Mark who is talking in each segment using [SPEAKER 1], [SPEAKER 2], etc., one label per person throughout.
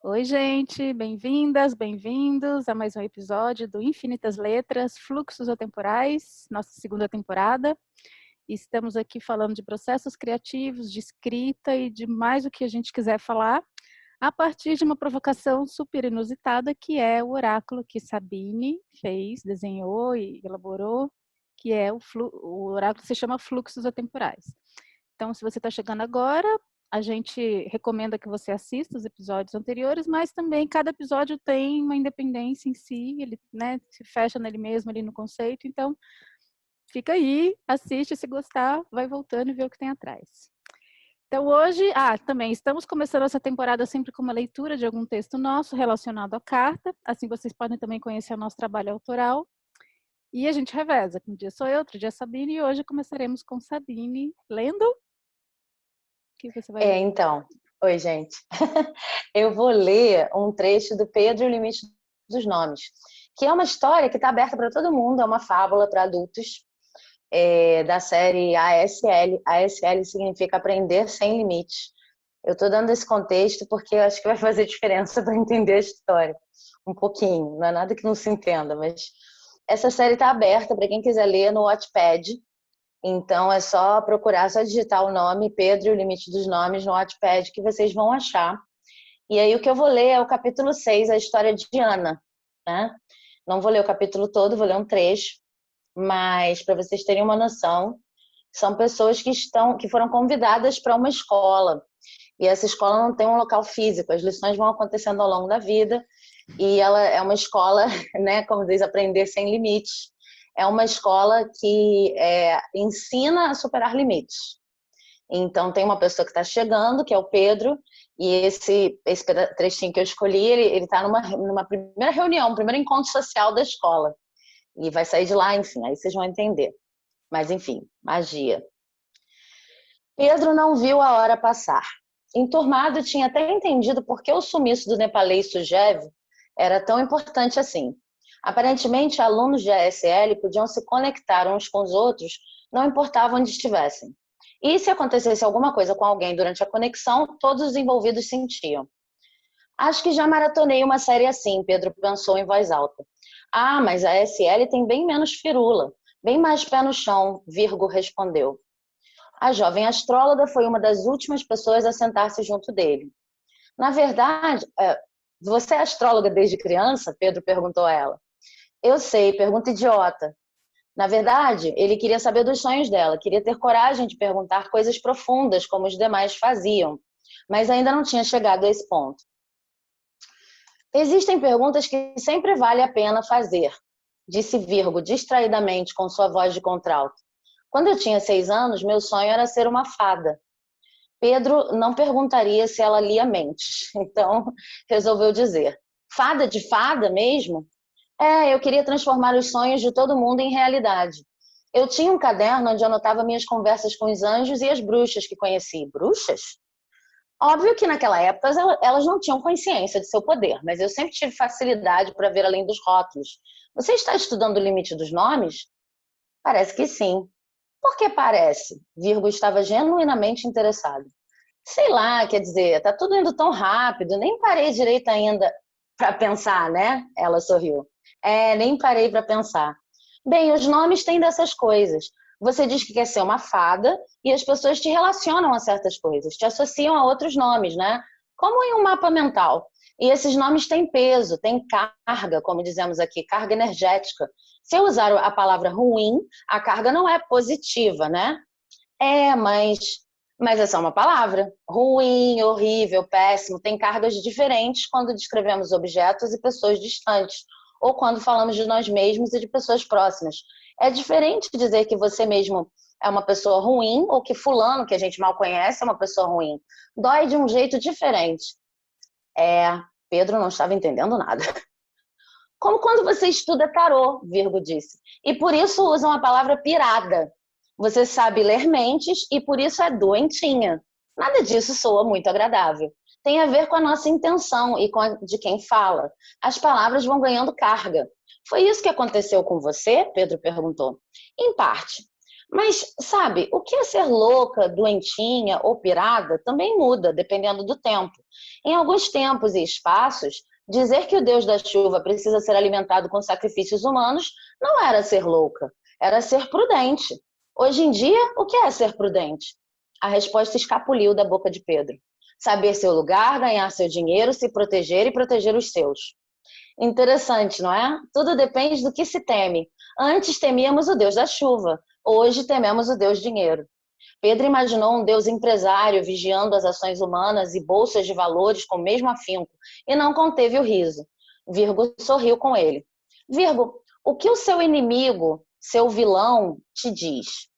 [SPEAKER 1] Oi, gente, bem-vindas, bem-vindos a mais um episódio do Infinitas Letras, Fluxos Atemporais, nossa segunda temporada. Estamos aqui falando de processos criativos, de escrita e de mais o que a gente quiser falar, a partir de uma provocação super inusitada, que é o oráculo que Sabine fez, desenhou e elaborou, que é o oráculo se chama Fluxos Atemporais. Então, se você está chegando agora, a gente recomenda que você assista os episódios anteriores, mas também cada episódio tem uma independência em si, ele, né, se fecha nele mesmo, ali no conceito. Então, fica aí, assiste, se gostar, vai voltando e vê o que tem atrás. Então, hoje, também estamos começando essa temporada sempre com uma leitura de algum texto nosso relacionado à carta. Assim, vocês podem também conhecer o nosso trabalho autoral. E a gente reveza. Um dia sou eu, outro dia a Sabine, e hoje começaremos com Sabine lendo. O que você vai ler?
[SPEAKER 2] Então, oi, gente. Eu vou ler um trecho do Pedro e o Limite dos Nomes, que é uma história que está aberta para todo mundo, é uma fábula para adultos, da série ASL. ASL significa Aprender Sem Limites. Eu estou dando esse contexto porque eu acho que vai fazer diferença para entender a história. Um pouquinho, não é nada que não se entenda, mas essa série está aberta para quem quiser ler no Wattpad. Então é só procurar, só digitar o nome Pedro e o Limite dos Nomes no Wattpad que vocês vão achar. E aí o que eu vou ler é o capítulo 6, a história de Ana, né? Não vou ler o capítulo todo, vou ler um trecho, mas para vocês terem uma noção, são pessoas que foram convidadas para uma escola. E essa escola não tem um local físico, as lições vão acontecendo ao longo da vida, e ela é uma escola, né, como diz, aprender sem limites. É uma escola que ensina a superar limites. Então, tem uma pessoa que está chegando, que é o Pedro, e esse trechinho que eu escolhi, ele está numa primeira reunião, um primeiro encontro social da escola. E vai sair de lá, enfim, aí vocês vão entender. Mas, enfim, magia. Pedro não viu a hora passar. Enturmado, tinha até entendido por que o sumiço do nepalês Sujev era tão importante assim. Aparentemente, alunos de ASL podiam se conectar uns com os outros, não importava onde estivessem. E se acontecesse alguma coisa com alguém durante a conexão, todos os envolvidos sentiam. Acho que já maratonei uma série assim, Pedro pensou em voz alta. Ah, mas a ASL tem bem menos firula, bem mais pé no chão, Virgo respondeu. A jovem astróloga foi uma das últimas pessoas a sentar-se junto dele. Na verdade, você é astróloga desde criança? Pedro perguntou a ela. Eu sei, pergunta idiota. Na verdade, ele queria saber dos sonhos dela, queria ter coragem de perguntar coisas profundas como os demais faziam, mas ainda não tinha chegado a esse ponto. Existem perguntas que sempre vale a pena fazer, disse Virgo distraidamente com sua voz de contralto. Quando eu tinha 6 anos, meu sonho era ser uma fada. Pedro não perguntaria se ela lia mentes, então resolveu dizer. Fada de fada mesmo? Eu queria transformar os sonhos de todo mundo em realidade. Eu tinha um caderno onde anotava minhas conversas com os anjos e as bruxas que conheci. Bruxas? Óbvio que naquela época elas não tinham consciência de seu poder, mas eu sempre tive facilidade para ver além dos rótulos. Você está estudando o limite dos nomes? Parece que sim. Por que parece? Virgo estava genuinamente interessado. Sei lá, quer dizer, tá tudo indo tão rápido, nem parei direito ainda para pensar, né? Ela sorriu. Nem parei para pensar. Bem, os nomes têm dessas coisas. Você diz que quer ser uma fada e as pessoas te relacionam a certas coisas, te associam a outros nomes, né? Como em um mapa mental. E esses nomes têm peso, têm carga, como dizemos aqui, carga energética. Se eu usar a palavra ruim, a carga não é positiva, né? Mas é só uma palavra. Ruim, horrível, péssimo, tem cargas diferentes quando descrevemos objetos e pessoas distantes, ou quando falamos de nós mesmos e de pessoas próximas. É diferente dizer que você mesmo é uma pessoa ruim ou que fulano, que a gente mal conhece, é uma pessoa ruim. Dói de um jeito diferente. Pedro não estava entendendo nada. Como quando você estuda tarô, Virgo disse. E por isso usam a palavra pirada. Você sabe ler mentes e por isso é doentinha. Nada disso soa muito agradável. Tem a ver com a nossa intenção e com a de quem fala. As palavras vão ganhando carga. Foi isso que aconteceu com você? Pedro perguntou. Em parte. Mas, sabe, o que é ser louca, doentinha ou pirada também muda, dependendo do tempo. Em alguns tempos e espaços, dizer que o Deus da chuva precisa ser alimentado com sacrifícios humanos não era ser louca, era ser prudente. Hoje em dia, o que é ser prudente? A resposta escapuliu da boca de Pedro. Saber seu lugar, ganhar seu dinheiro, se proteger e proteger os seus. Interessante, não é? Tudo depende do que se teme. Antes temíamos o Deus da chuva, hoje tememos o Deus dinheiro. Pedro imaginou um Deus empresário vigiando as ações humanas e bolsas de valores com o mesmo afinco, e não conteve o riso. Virgo sorriu com ele. Virgo, o que o seu inimigo, seu vilão, te diz?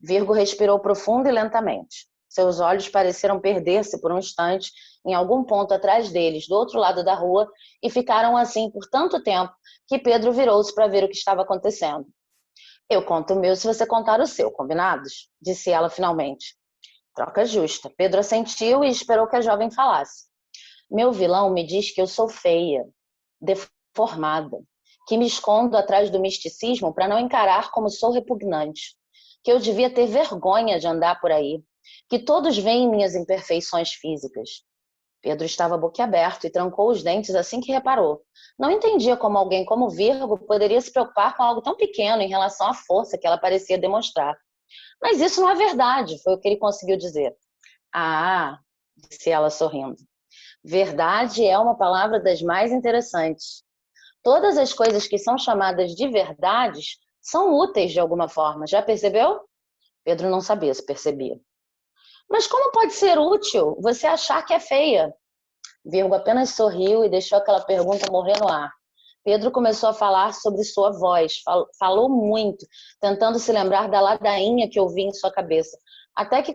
[SPEAKER 2] Virgo respirou profundo e lentamente. Seus olhos pareceram perder-se por um instante em algum ponto atrás deles, do outro lado da rua, e ficaram assim por tanto tempo que Pedro virou-se para ver o que estava acontecendo. Eu conto o meu se você contar o seu, combinados? Disse ela finalmente. Troca justa. Pedro assentiu e esperou que a jovem falasse. Meu vilão me diz que eu sou feia, deformada, que me escondo atrás do misticismo para não encarar como sou repugnante, que eu devia ter vergonha de andar por aí, que todos veem minhas imperfeições físicas. Pedro estava boquiaberto e trancou os dentes assim que reparou. Não entendia como alguém como Virgo poderia se preocupar com algo tão pequeno em relação à força que ela parecia demonstrar. Mas isso não é verdade, foi o que ele conseguiu dizer. Ah, disse ela sorrindo. Verdade é uma palavra das mais interessantes. Todas as coisas que são chamadas de verdades são úteis de alguma forma. Já percebeu? Pedro não sabia se percebia. Mas como pode ser útil você achar que é feia? Virgo apenas sorriu e deixou aquela pergunta morrer no ar. Pedro começou a falar sobre sua voz, falou muito, tentando se lembrar da ladainha que ouvia em sua cabeça, até que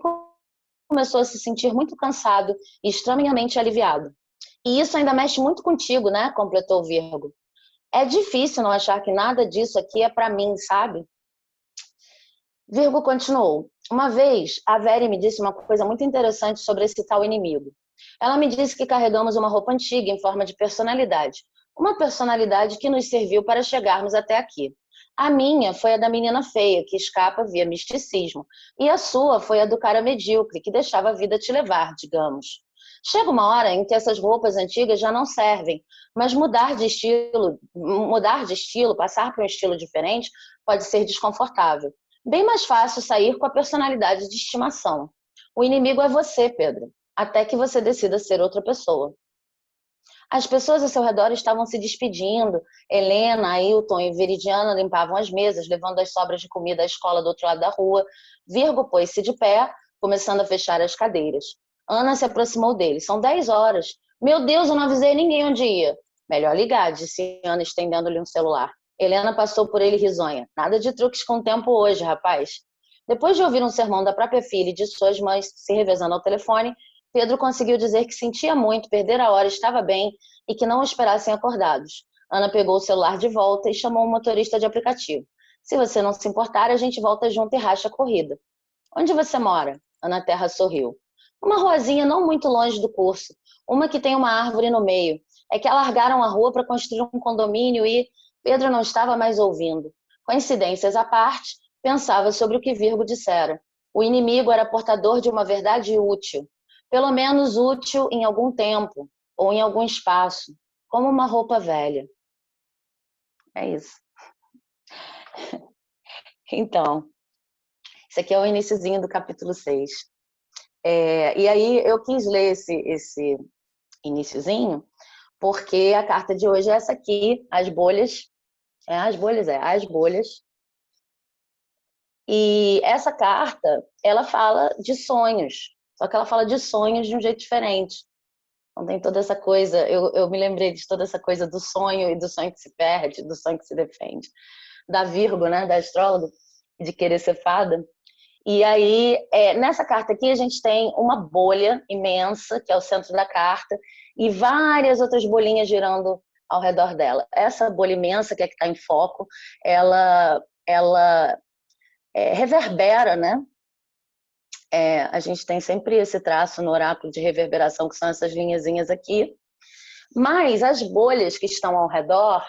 [SPEAKER 2] começou a se sentir muito cansado e estranhamente aliviado. E isso ainda mexe muito contigo, né? Completou Virgo. É difícil não achar que nada disso aqui é para mim, sabe? Virgo continuou. Uma vez, a Veri me disse uma coisa muito interessante sobre esse tal inimigo. Ela me disse que carregamos uma roupa antiga em forma de personalidade. Uma personalidade que nos serviu para chegarmos até aqui. A minha foi a da menina feia, que escapa via misticismo. E a sua foi a do cara medíocre, que deixava a vida te levar, digamos. Chega uma hora em que essas roupas antigas já não servem, mas mudar de estilo, passar para um estilo diferente, pode ser desconfortável. Bem mais fácil sair com a personalidade de estimação. O inimigo é você, Pedro, até que você decida ser outra pessoa. As pessoas ao seu redor estavam se despedindo. Helena, Ailton e Viridiana limpavam as mesas, levando as sobras de comida à escola do outro lado da rua. Virgo pôs-se de pé, começando a fechar as cadeiras. Ana se aproximou dele. São 10 horas. Meu Deus, eu não avisei ninguém onde ia. Melhor ligar, disse Ana, estendendo-lhe um celular. Helena passou por ele risonha. Nada de truques com o tempo hoje, rapaz. Depois de ouvir um sermão da própria filha e de suas mães se revezando ao telefone, Pedro conseguiu dizer que sentia muito, perder a hora, estava bem e que não o esperassem acordados. Ana pegou o celular de volta e chamou um motorista de aplicativo. Se você não se importar, a gente volta junto e racha a corrida. Onde você mora? Ana Terra sorriu. Uma ruazinha não muito longe do curso, uma que tem uma árvore no meio. É que alargaram a rua para construir um condomínio e Pedro não estava mais ouvindo. Coincidências à parte, pensava sobre o que Virgo dissera. O inimigo era portador de uma verdade útil. Pelo menos útil em algum tempo ou em algum espaço, como uma roupa velha. É isso. Então, esse aqui é o iniciozinho do capítulo 6. E aí eu quis ler esse iniciozinho, porque a carta de hoje é essa aqui, as bolhas. As bolhas. E essa carta, ela fala de sonhos, só que ela fala de sonhos de um jeito diferente. Então tem toda essa coisa, eu me lembrei de toda essa coisa do sonho e do sonho que se perde, do sonho que se defende. Da Virgo, né, da astróloga, de querer ser fada. E aí, nessa carta aqui, a gente tem uma bolha imensa, que é o centro da carta, e várias outras bolinhas girando ao redor dela. Essa bolha imensa, que é que está em foco, ela reverbera, né? A gente tem sempre esse traço no oráculo de reverberação, que são essas linhazinhas aqui. Mas as bolhas que estão ao redor,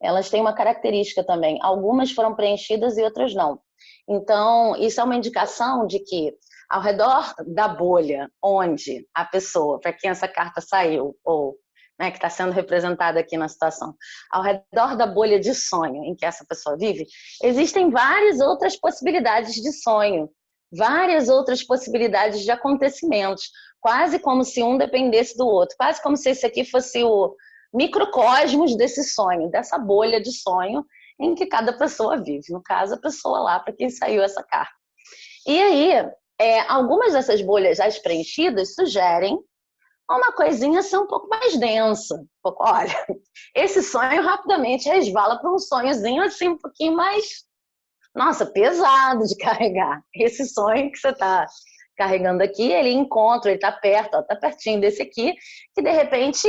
[SPEAKER 2] elas têm uma característica também. Algumas foram preenchidas e outras não. Então, isso é uma indicação de que ao redor da bolha onde a pessoa, para quem essa carta saiu, ou né, que está sendo representada aqui na situação, ao redor da bolha de sonho em que essa pessoa vive, existem várias outras possibilidades de sonho, várias outras possibilidades de acontecimentos, quase como se um dependesse do outro, quase como se esse aqui fosse o microcosmos desse sonho, dessa bolha de sonho em que cada pessoa vive. No caso, a pessoa lá para quem saiu essa carta. E aí, algumas dessas bolhas já preenchidas sugerem uma coisinha assim um pouco mais densa. Olha, esse sonho rapidamente resvala para um sonhozinho assim um pouquinho mais, nossa, pesado de carregar. Esse sonho que você está carregando aqui, ele encontra, ele está perto, está pertinho desse aqui, que de repente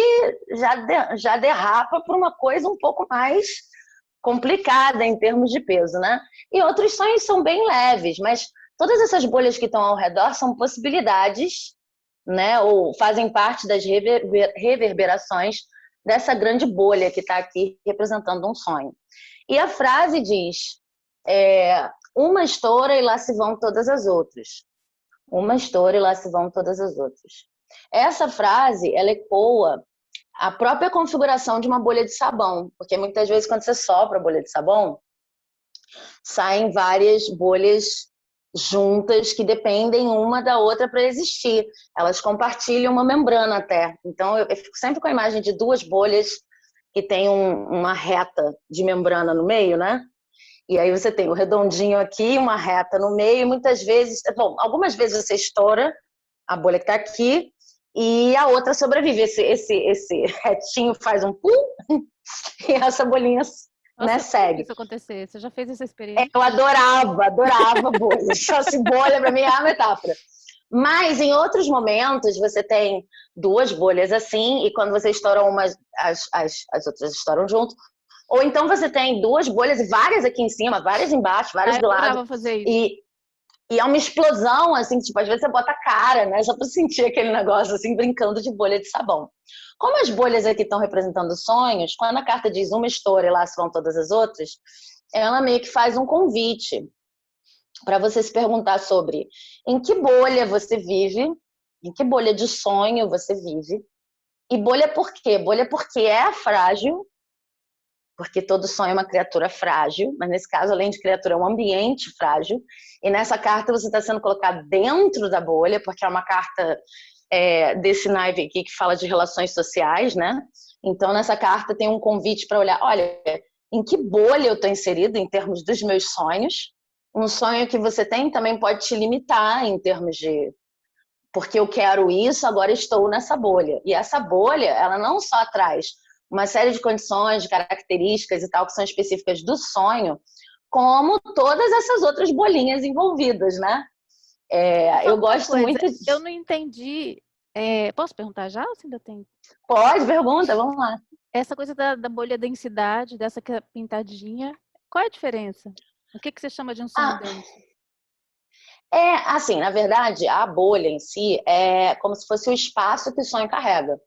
[SPEAKER 2] já derrapa para uma coisa um pouco mais complicada em termos de peso, né? E outros sonhos são bem leves, mas todas essas bolhas que estão ao redor são possibilidades, né? Ou fazem parte das reverberações dessa grande bolha que está aqui representando um sonho. E a frase diz: uma estoura e lá se vão todas as outras. Uma estoura e lá se vão todas as outras. Essa frase, ela ecoa a própria configuração de uma bolha de sabão, porque muitas vezes quando você sopra a bolha de sabão, saem várias bolhas juntas que dependem uma da outra para existir. Elas compartilham uma membrana até. Então eu fico sempre com a imagem de duas bolhas que tem uma reta de membrana no meio, né? E aí você tem o redondinho aqui, uma reta no meio, e muitas vezes, algumas vezes você estoura a bolha que está aqui e a outra sobrevive. Esse retinho faz um pum e essa bolinha,
[SPEAKER 1] nossa,
[SPEAKER 2] né, segue.
[SPEAKER 1] Isso acontecer. Você já fez essa experiência?
[SPEAKER 2] Eu adorava bolha. Só se bolha para mim é a metáfora. Mas em outros momentos você tem duas bolhas assim e quando você estoura uma, as outras estouram junto. Ou então você tem duas bolhas e várias aqui em cima, várias embaixo, várias do lado.
[SPEAKER 1] Eu fazer isso.
[SPEAKER 2] E é uma explosão, assim, tipo, às vezes você bota a cara, né? Só pra sentir aquele negócio, assim, brincando de bolha de sabão. Como as bolhas aqui estão representando sonhos, quando a carta diz uma estoura e lá se vão todas as outras, ela meio que faz um convite para você se perguntar sobre em que bolha você vive, em que bolha de sonho você vive. E bolha por quê? Bolha porque é frágil, porque todo sonho é uma criatura frágil, mas nesse caso, além de criatura, é um ambiente frágil. E nessa carta você está sendo colocado dentro da bolha, porque é uma carta desse naipe aqui que fala de relações sociais, né? Então, nessa carta tem um convite para olhar, olha, em que bolha eu estou inserido em termos dos meus sonhos. Um sonho que você tem também pode te limitar em termos de porque eu quero isso, agora estou nessa bolha. E essa bolha, ela não só traz uma série de condições, de características e tal, que são específicas do sonho, como todas essas outras bolinhas envolvidas, né? Eu gosto muito de...
[SPEAKER 1] Eu não entendi. Posso perguntar já ou você ainda tem?
[SPEAKER 2] Pode, pergunta, vamos lá.
[SPEAKER 1] Essa coisa da bolha densidade, dessa que é pintadinha, qual é a diferença? O que você chama de um sonho denso?
[SPEAKER 2] Assim, na verdade, a bolha em si é como se fosse o espaço que o sonho carrega.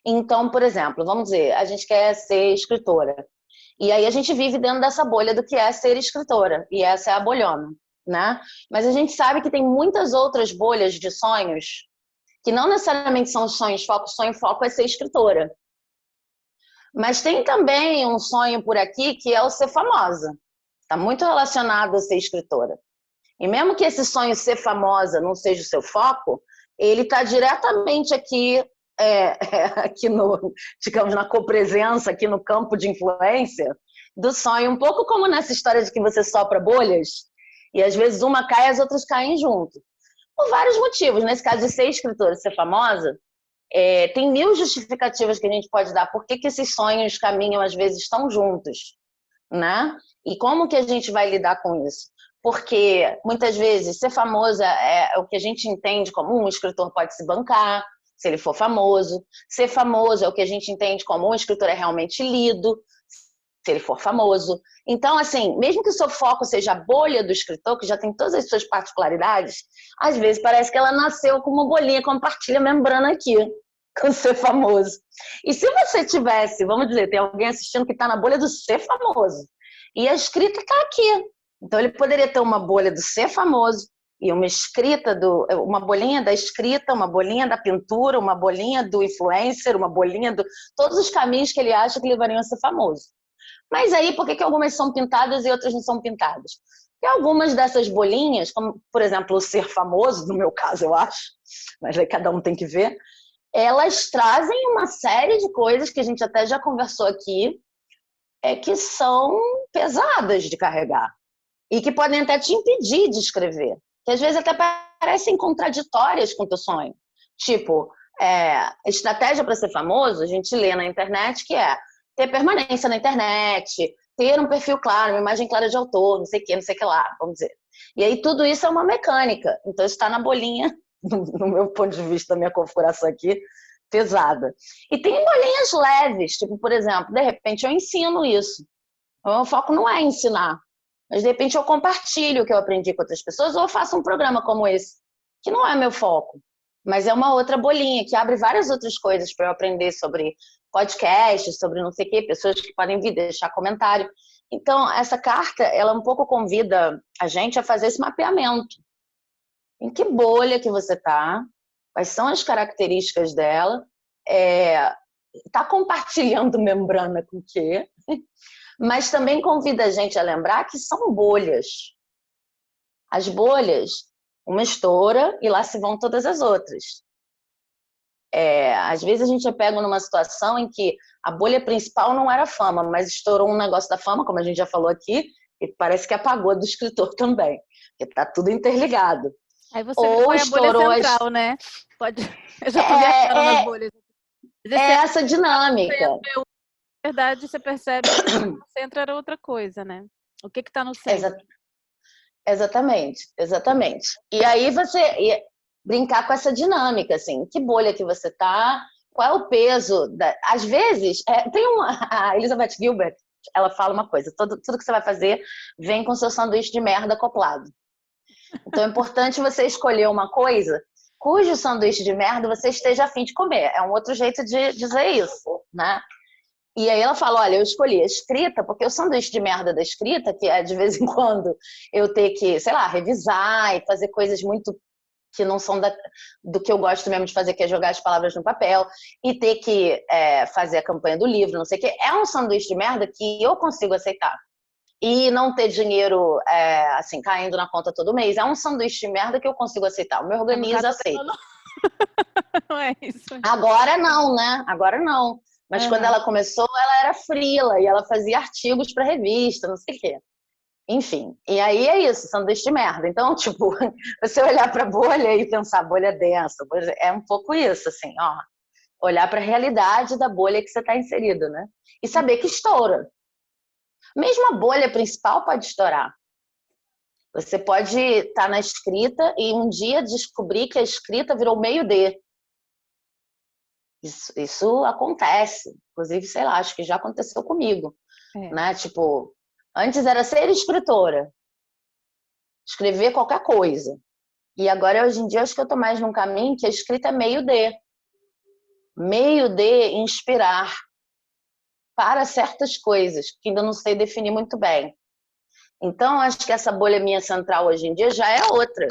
[SPEAKER 2] Então, por exemplo, vamos dizer, a gente quer ser escritora. E aí a gente vive dentro dessa bolha do que é ser escritora. E essa é a bolhona, né? Mas a gente sabe que tem muitas outras bolhas de sonhos que não necessariamente são sonhos foco. O sonho foco é ser escritora. Mas tem também um sonho por aqui que é o ser famosa. Está muito relacionado a ser escritora. E mesmo que esse sonho ser famosa não seja o seu foco, ele está diretamente aqui, aqui no, digamos, na copresença, aqui no campo de influência do sonho, um pouco como nessa história de que você sopra bolhas e às vezes uma cai e as outras caem junto. Por vários motivos. Nesse caso de ser escritora, ser famosa, tem mil justificativas que a gente pode dar. Por que esses sonhos caminham às vezes tão juntos, né? E como que a gente vai lidar com isso? Porque, muitas vezes, ser famosa é o que a gente entende como um escritor pode se bancar, se ele for famoso. Ser famoso é o que a gente entende como um escritor é realmente lido, se ele for famoso. Então, assim, mesmo que o seu foco seja a bolha do escritor, que já tem todas as suas particularidades, às vezes parece que ela nasceu com uma bolinha, compartilha a membrana aqui. com ser famoso. E se você tivesse, vamos dizer, tem alguém assistindo que está na bolha do ser famoso, e a escrita está aqui. Então ele poderia ter uma bolha do ser famoso e uma bolinha da escrita, uma bolinha da pintura, uma bolinha do influencer, uma bolinha do todos os caminhos que ele acha que levariam a ser famoso. Mas aí, por que algumas são pintadas e outras não são pintadas? Porque algumas dessas bolinhas, como, por exemplo, o ser famoso, no meu caso, eu acho, mas aí cada um tem que ver, elas trazem uma série de coisas que a gente até já conversou aqui, que são pesadas de carregar e que podem até te impedir de escrever, que às vezes até parecem contraditórias com o teu sonho. Tipo, estratégia para ser famoso, a gente lê na internet que é ter permanência na internet, ter um perfil claro, uma imagem clara de autor, não sei o que lá, vamos dizer. E aí tudo isso é uma mecânica. Então isso está na bolinha, no meu ponto de vista, da minha configuração aqui, pesada. E tem bolinhas leves, tipo, por exemplo, de repente eu ensino isso. O meu foco não é ensinar, mas de repente eu compartilho o que eu aprendi com outras pessoas ou eu faço um programa como esse, que não é meu foco, mas é uma outra bolinha que abre várias outras coisas para eu aprender sobre podcast, sobre não sei o quê, pessoas que podem vir deixar comentário. Então, essa carta, ela um pouco convida a gente a fazer esse mapeamento. Em que bolha que você está? Quais são as características dela? Está compartilhando membrana com o quê? Mas também convida a gente a lembrar que são bolhas. As bolhas, uma estoura e lá se vão todas as outras. Às vezes a gente é pego numa situação em que a bolha principal não era fama, mas estourou um negócio da fama, como a gente já falou aqui, e parece que apagou do escritor também, porque está tudo interligado.
[SPEAKER 1] Aí você põe a bolha central, né? Pode... Eu já estou viajando nas bolhas.
[SPEAKER 2] Essa dinâmica.
[SPEAKER 1] Na verdade, você percebe que o centro era outra coisa, né? O que está no centro?
[SPEAKER 2] Exatamente. E aí você brincar com essa dinâmica, assim, que bolha que você tá, qual é o peso às vezes, a Elizabeth Gilbert, ela fala uma coisa, tudo que você vai fazer vem com seu sanduíche de merda acoplado. Então é importante você escolher uma coisa cujo sanduíche de merda você esteja a fim de comer. É um outro jeito de dizer isso, né? E aí ela fala, olha, eu escolhi a escrita, porque o sanduíche de merda da escrita, que é de vez em quando eu ter que, sei lá, revisar e fazer coisas muito que não são do que eu gosto mesmo de fazer, que é jogar as palavras no papel, e ter que fazer a campanha do livro, não sei o quê, é um sanduíche de merda que eu consigo aceitar. E não ter dinheiro, assim, caindo na conta todo mês, é um sanduíche de merda que eu consigo aceitar. O meu organismo aceita.
[SPEAKER 1] Não é isso.
[SPEAKER 2] Agora não, né? Agora não. Mas quando ela começou, ela era freela e ela fazia artigos para revista, não sei o quê. Enfim, e aí é isso, sanduíche de merda. Então, tipo, você olhar para a bolha e pensar, bolha densa, é um pouco isso, assim, ó. Olhar para a realidade da bolha que você está inserido, né? E saber que estoura. Mesmo a bolha principal pode estourar. Você pode estar na escrita e um dia descobrir que a escrita virou meio D. Isso acontece. Inclusive, sei lá, acho que já aconteceu comigo. Né? Tipo, antes era ser escritora. Escrever qualquer coisa. E agora, hoje em dia, acho que eu estou mais num caminho que a escrita é meio D. Meio D inspirar para certas coisas, que ainda não sei definir muito bem. Então, acho que essa bolha minha central hoje em dia já é outra.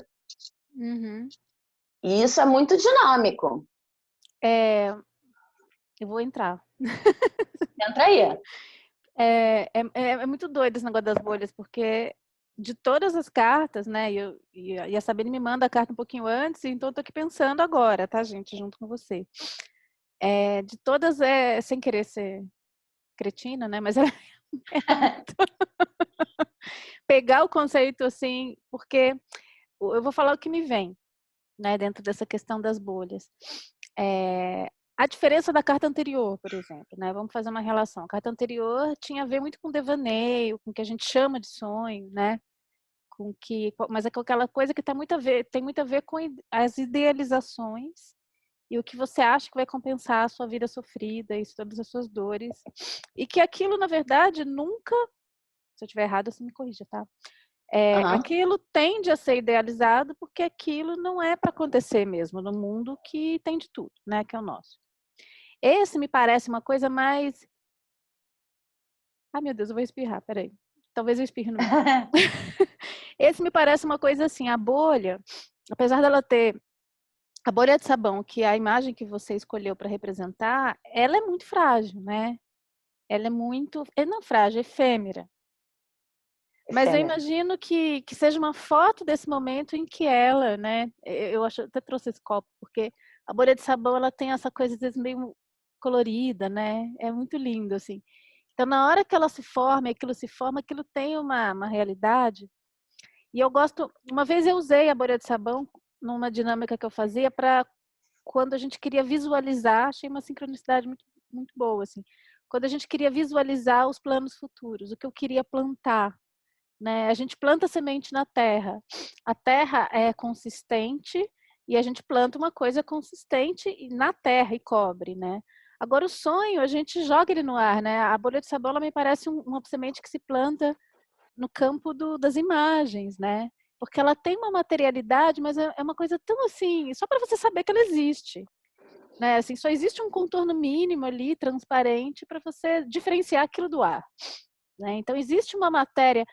[SPEAKER 1] Uhum.
[SPEAKER 2] E isso é muito dinâmico.
[SPEAKER 1] Eu vou entrar.
[SPEAKER 2] Entra aí.
[SPEAKER 1] É muito doido esse negócio das bolhas, porque de todas as cartas, né, e a Sabine me manda a carta um pouquinho antes, então eu tô aqui pensando agora, tá, gente, junto com você. De todas, sem querer ser cretina, né, mas muito... pegar o conceito assim, porque eu vou falar o que me vem, né, dentro dessa questão das bolhas. A diferença da carta anterior, por exemplo, né? Vamos fazer uma relação. A carta anterior tinha a ver muito com devaneio, com o que a gente chama de sonho, né? Mas é com aquela coisa que tem muito a ver com as idealizações e o que você acha que vai compensar a sua vida sofrida e todas as suas dores. E que aquilo, na verdade, nunca, se eu estiver errado, você me corrija, tá? Aquilo tende a ser idealizado porque aquilo não é para acontecer mesmo no mundo que tem de tudo, né? Que é o nosso. Esse me parece uma coisa mais... Ai, meu Deus, eu vou espirrar, peraí. Talvez eu espirre no meio. Esse me parece uma coisa assim, a bolha, apesar dela ter... A bolha de sabão, que é a imagem que você escolheu para representar, ela é muito frágil, né? Ela é muito... Não frágil, efêmera. Mas eu
[SPEAKER 2] Efêmera.
[SPEAKER 1] imagino que seja uma foto desse momento em que ela, né? Eu até trouxe esse copo, porque a bolha de sabão, ela tem essa coisa às vezes meio colorida, né? É muito lindo, assim. Então, na hora que ela se forma, aquilo tem uma realidade. E eu gosto... Uma vez eu usei a bolha de sabão numa dinâmica que eu fazia para quando a gente queria visualizar, achei uma sincronicidade muito, muito boa, assim. Quando a gente queria visualizar os planos futuros, o que eu queria plantar, né? A gente planta semente na terra. A terra é consistente e a gente planta uma coisa consistente na terra e cobre, né? Agora o sonho, a gente joga ele no ar, né? A bolha de sabão, ela me parece uma semente que se planta no campo das imagens, né? Porque ela tem uma materialidade, mas é uma coisa tão assim, só para você saber que ela existe, né? Assim, só existe um contorno mínimo ali, transparente, para você diferenciar aquilo do ar, né? Então existe uma matéria,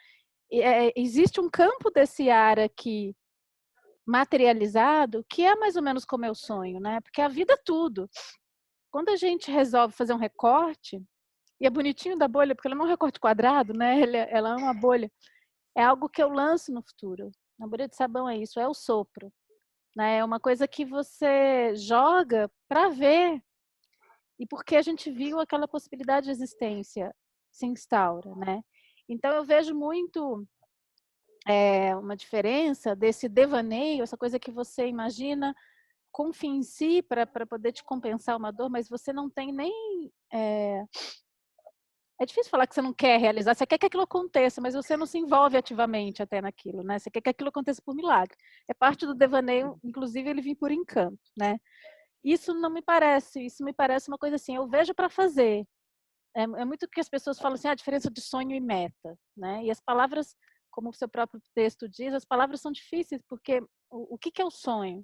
[SPEAKER 1] existe um campo desse ar aqui materializado que é mais ou menos como eu sonho, né? Porque a vida é tudo. Quando a gente resolve fazer um recorte, e é bonitinho da bolha, porque ela não é um recorte quadrado, né? Ela é uma bolha. É algo que eu lanço no futuro. A bolha de sabão é isso, é o sopro, né? É uma coisa que você joga para ver, e porque a gente viu aquela possibilidade de existência se instaura, né? Então eu vejo muito uma diferença desse devaneio, essa coisa que você imagina com fim em si para poder te compensar uma dor, mas você não tem nem... É difícil falar que você não quer realizar, você quer que aquilo aconteça, mas você não se envolve ativamente até naquilo, né? Você quer que aquilo aconteça por milagre. É parte do devaneio, inclusive ele vem por encanto, né? Isso não me parece, isso me parece uma coisa assim, eu vejo para fazer. É muito que as pessoas falam assim, a diferença de sonho e meta, né? E as palavras, como o seu próprio texto diz, as palavras são difíceis, porque o que é o sonho?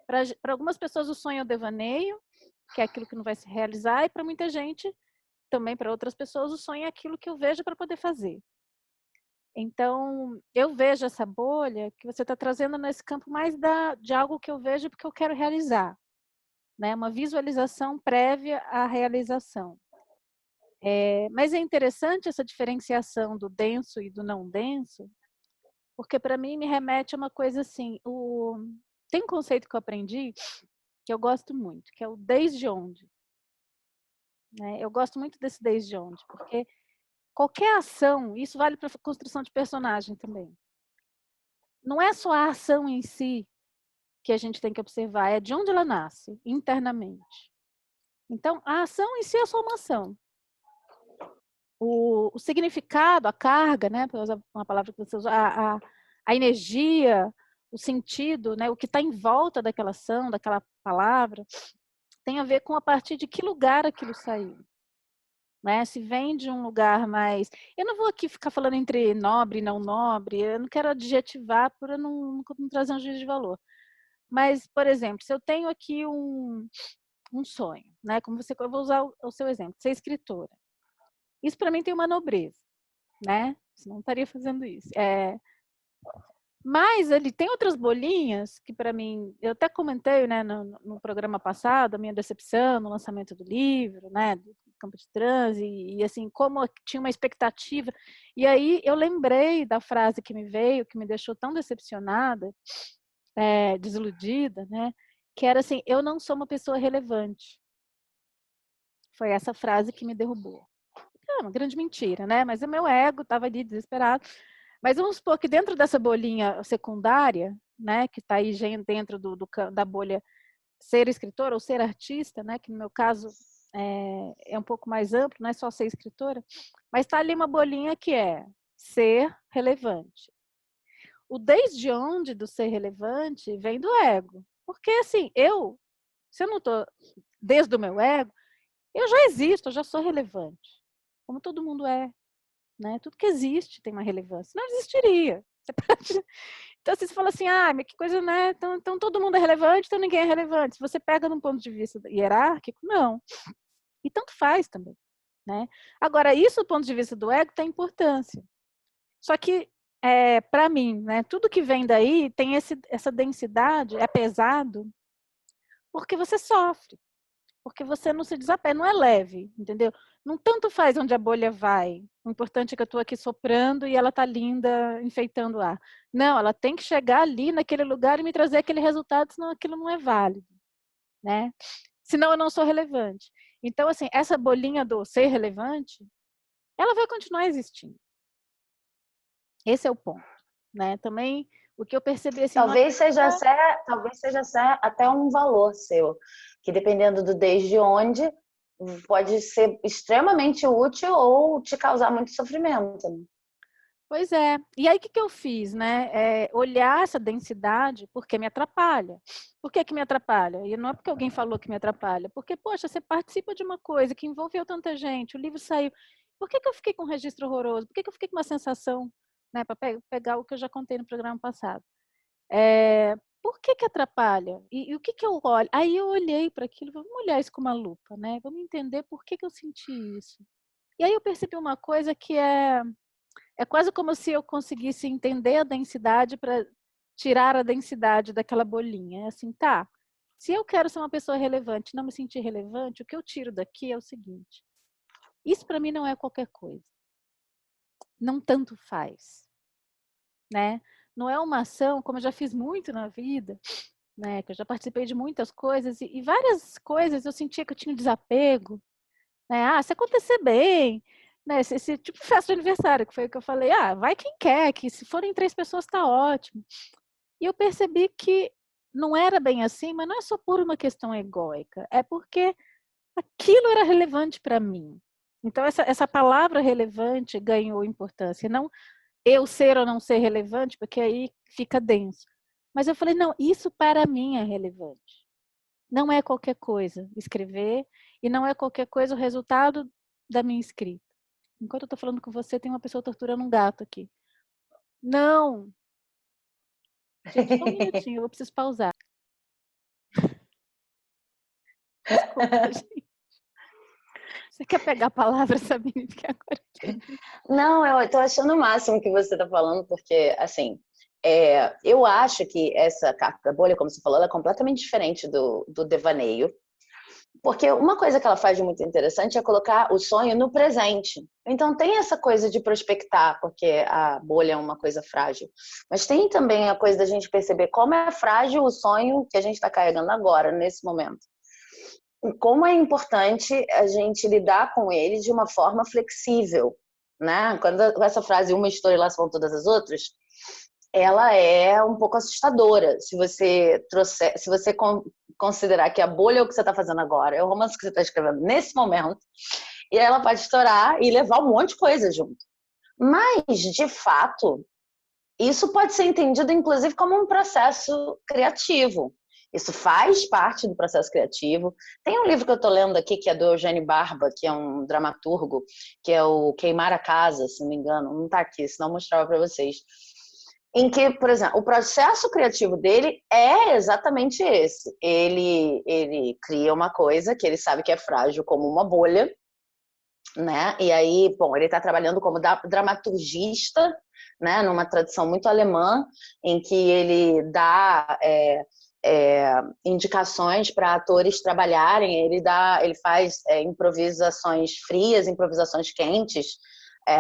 [SPEAKER 1] Para algumas pessoas o sonho é o devaneio, que é aquilo que não vai se realizar, e para muita gente, também para outras pessoas, o sonho é aquilo que eu vejo para poder fazer. Então, eu vejo essa bolha que você está trazendo nesse campo mais de algo que eu vejo porque eu quero realizar, né? Uma visualização prévia à realização. Mas é interessante essa diferenciação do denso e do não denso, porque para mim me remete a uma coisa assim, tem um conceito que eu aprendi que eu gosto muito, que é o desde onde, né? Eu gosto muito desse desde onde, porque qualquer ação, isso vale para construção de personagem também. Não é só a ação em si que a gente tem que observar, é de onde ela nasce, internamente. Então, a ação em si é só uma ação. O significado, a carga, né, para usar uma palavra que você usa, a energia, o sentido, né, o que está em volta daquela ação, daquela palavra, tem a ver com a partir de que lugar aquilo saiu. Né? Se vem de um lugar mais... Eu não vou aqui ficar falando entre nobre e não nobre, eu não quero adjetivar para não trazer um juízo de valor. Mas, por exemplo, se eu tenho aqui um sonho, né? Como você, eu vou usar o seu exemplo, ser escritora. Isso para mim tem uma nobreza, né? Senão não estaria fazendo isso. Mas ele tem outras bolinhas que para mim, eu até comentei, né, no programa passado, a minha decepção no lançamento do livro, né, do Campo de Transe, e assim, como eu tinha uma expectativa. E aí eu lembrei da frase que me veio, que me deixou tão decepcionada, desiludida, né, que era assim, eu não sou uma pessoa relevante. Foi essa frase que me derrubou. É uma grande mentira, né, mas o meu ego estava ali desesperado. Mas vamos supor que dentro dessa bolinha secundária, né, que está aí dentro da bolha ser escritora ou ser artista, né, que no meu caso é um pouco mais amplo, não é só ser escritora, mas está ali uma bolinha que é ser relevante. O desde onde do ser relevante vem do ego. Porque assim, se eu não estou desde o meu ego, eu já existo, eu já sou relevante. Como todo mundo é. Né? Tudo que existe tem uma relevância. Não existiria. Você pode... Então, se você fala assim, mas que coisa, né? Então todo mundo é relevante, então ninguém é relevante. Se você pega num ponto de vista hierárquico, não. E tanto faz também, né? Agora, isso do ponto de vista do ego tem importância. Só que, para mim, né, tudo que vem daí tem essa densidade, é pesado, porque você sofre, porque você não se desapega, não é leve, entendeu? Não tanto faz onde a bolha vai. O importante é que eu estou aqui soprando e ela está linda, enfeitando o ar. Não, ela tem que chegar ali naquele lugar e me trazer aquele resultado, senão aquilo não é válido, né? Senão eu não sou relevante. Então, assim, essa bolinha do ser relevante, ela vai continuar existindo. Esse é o ponto, né? Também o que eu percebi assim,
[SPEAKER 2] talvez seja até um valor seu, que dependendo do desde onde, pode ser extremamente útil ou te causar muito sofrimento. Né?
[SPEAKER 1] Pois é. E aí o que eu fiz, né? Olhar essa densidade porque me atrapalha. Por que me atrapalha? E não é porque alguém falou que me atrapalha, porque, poxa, você participa de uma coisa que envolveu tanta gente, o livro saiu. Por que eu fiquei com um registro horroroso? Por que eu fiquei com uma sensação, né? Para pegar o que eu já contei no programa passado. Por que atrapalha? E o que eu olho? Aí eu olhei para aquilo, vamos olhar isso com uma lupa, né? Vamos entender por que eu senti isso. E aí eu percebi uma coisa que é quase como se eu conseguisse entender a densidade para tirar a densidade daquela bolinha. É assim, tá, se eu quero ser uma pessoa relevante e não me sentir relevante, o que eu tiro daqui é o seguinte, isso para mim não é qualquer coisa. Não tanto faz, né? Não é uma ação, como eu já fiz muito na vida, né? Que eu já participei de muitas coisas e várias coisas eu sentia que eu tinha um desapego, né? Se acontecer bem, né? Esse tipo de festa de aniversário, que foi o que eu falei, vai quem quer, que se forem 3 pessoas tá ótimo. E eu percebi que não era bem assim, mas não é só por uma questão egóica, é porque aquilo era relevante para mim. Então essa palavra relevante ganhou importância, não eu ser ou não ser relevante, porque aí fica denso. Mas eu falei, não, isso para mim é relevante. Não é qualquer coisa escrever e não é qualquer coisa o resultado da minha escrita. Enquanto eu estou falando com você, tem uma pessoa torturando um gato aqui. Não! Gente, só um minutinho, eu preciso pausar. Desculpa, gente. Você quer pegar a palavra, Sabine? Porque agora...
[SPEAKER 2] Não, eu tô achando o máximo que você tá falando, porque, assim, eu acho que essa carta da bolha, como você falou, ela é completamente diferente do devaneio. Porque uma coisa que ela faz de muito interessante é colocar o sonho no presente. Então tem essa coisa de prospectar, porque a bolha é uma coisa frágil. Mas tem também a coisa da gente perceber como é frágil o sonho que a gente está carregando agora, nesse momento. E como é importante a gente lidar com ele de uma forma flexível. Né? Quando essa frase, uma história lá são todas as outras, ela é um pouco assustadora. Se você considerar que a bolha é o que você está fazendo agora, é o romance que você está escrevendo nesse momento, e ela pode estourar e levar um monte de coisa junto. Mas, de fato, isso pode ser entendido, inclusive, como um processo criativo. Isso faz parte do processo criativo. Tem um livro que eu estou lendo aqui, que é do Eugênio Barba, que é um dramaturgo, que é o Queimar a Casa, se não me engano. Não está aqui, senão eu mostrava para vocês. Em que, por exemplo, o processo criativo dele é exatamente esse. Ele cria uma coisa que ele sabe que é frágil, como uma bolha, né? E aí, bom, ele está trabalhando como dramaturgista, né? Numa tradição muito alemã, em que ele dá indicações para atores trabalharem. Ele faz improvisações frias, improvisações quentes.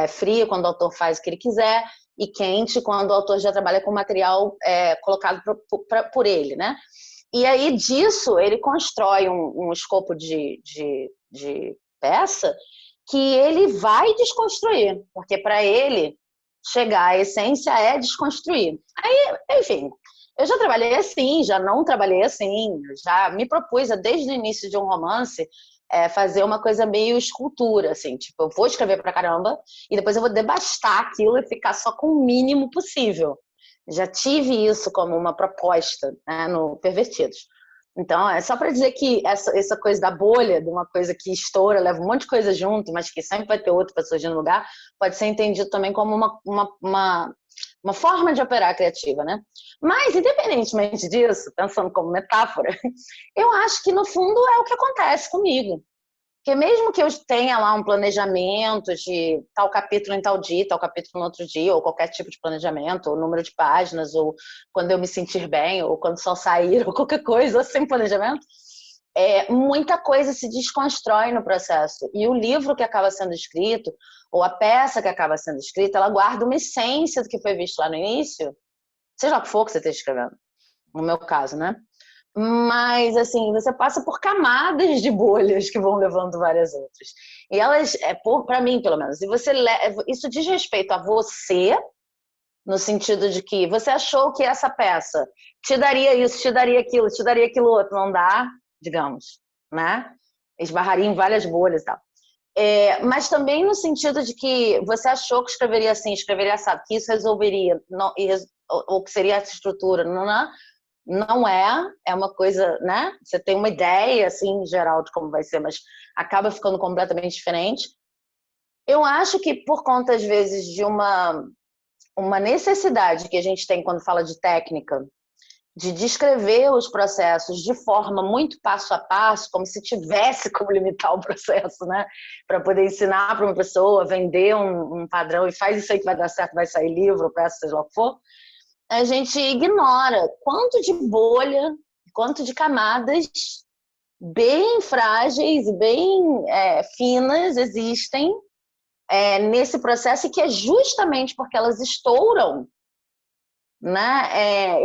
[SPEAKER 2] Fria quando o autor faz o que ele quiser, e quente quando o autor já trabalha com material colocado por ele, né? E aí disso ele constrói um escopo de peça que ele vai desconstruir, porque para ele chegar à essência é desconstruir. Aí, enfim, eu já trabalhei assim, já não trabalhei assim, já me propus desde o início de um romance fazer uma coisa meio escultura, assim, tipo, eu vou escrever pra caramba e depois eu vou devastar aquilo e ficar só com o mínimo possível. Já tive isso como uma proposta, né, no Pervertidos. Então, é só para dizer que essa coisa da bolha, de uma coisa que estoura, leva um monte de coisa junto, mas que sempre vai ter outro para surgir no lugar, pode ser entendido também como uma forma de operar criativa, né? Mas, independentemente disso, pensando como metáfora, eu acho que, no fundo, é o que acontece comigo. Porque mesmo que eu tenha lá um planejamento de tal capítulo em tal dia, tal capítulo no outro dia, ou qualquer tipo de planejamento, ou número de páginas, ou quando eu me sentir bem, ou quando só sair, ou qualquer coisa sem planejamento, muita coisa se desconstrói no processo. E o livro que acaba sendo escrito, ou a peça que acaba sendo escrita, ela guarda uma essência do que foi visto lá no início, seja o que for que você esteja escrevendo, no meu caso, né? Mas, assim, você passa por camadas de bolhas que vão levando várias outras. E elas, para mim, pelo menos, isso diz respeito a você, no sentido de que você achou que essa peça te daria isso, te daria aquilo outro. Não dá, digamos, né? Esbarraria em várias bolhas e tal. Mas também no sentido de que você achou que escreveria assim, escreveria assado, que isso resolveria, não, ou que seria essa estrutura, não é uma coisa, né? Você tem uma ideia, assim, geral de como vai ser, mas acaba ficando completamente diferente. Eu acho que por conta, às vezes, de uma necessidade que a gente tem quando fala de técnica, de descrever os processos de forma muito passo a passo, como se tivesse como limitar o processo, né? Para poder ensinar para uma pessoa, vender um padrão e faz isso aí que vai dar certo, vai sair livro, peça, seja lá o que for, a gente ignora quanto de bolha, quanto de camadas bem frágeis e bem finas existem nesse processo e que é justamente porque elas estouram, né,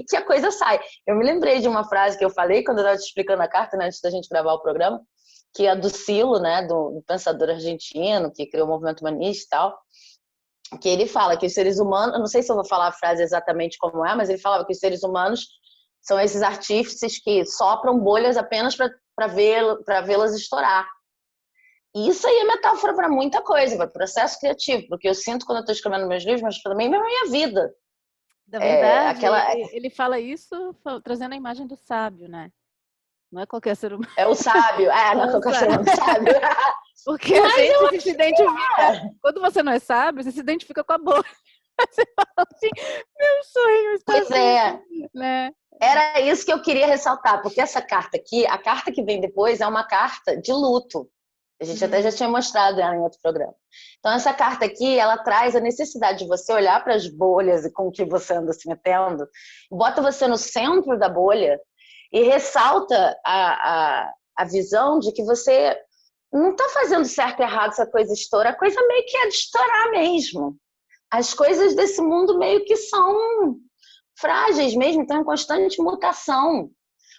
[SPEAKER 2] que a coisa sai. Eu me lembrei de uma frase que eu falei quando eu estava te explicando a carta, né, antes da gente gravar o programa, que é do Silo, né, do pensador argentino, que criou o movimento humanista e tal, que ele fala que os seres humanos, eu não sei se eu vou falar a frase exatamente como é, mas ele falava que os seres humanos são esses artífices que sopram bolhas apenas para vê-las estourar. E isso aí é metáfora para muita coisa, para processo criativo, porque eu sinto quando eu estou escrevendo meus livros, mas também na minha vida.
[SPEAKER 1] Da verdade,
[SPEAKER 2] Aquela
[SPEAKER 1] ele fala isso trazendo a imagem do sábio, né? Não é qualquer ser humano.
[SPEAKER 2] é o sábio, não é qualquer ser humano sábio.
[SPEAKER 1] Porque a gente se identifica. Quando você não é sábio, você se identifica com a bolha. Você fala assim, meu sonho está
[SPEAKER 2] Pois
[SPEAKER 1] assim, né?
[SPEAKER 2] Era isso que eu queria ressaltar, porque essa carta aqui, a carta que vem depois, é uma carta de luto. A gente até já tinha mostrado ela em outro programa. Então, essa carta aqui, ela traz a necessidade de você olhar para as bolhas e com que você anda se metendo, bota você no centro da bolha e ressalta a visão de que você não está fazendo certo ou errado essa coisa estoura, a coisa meio que é de estourar mesmo. As coisas desse mundo meio que são frágeis mesmo, estão em constante mutação.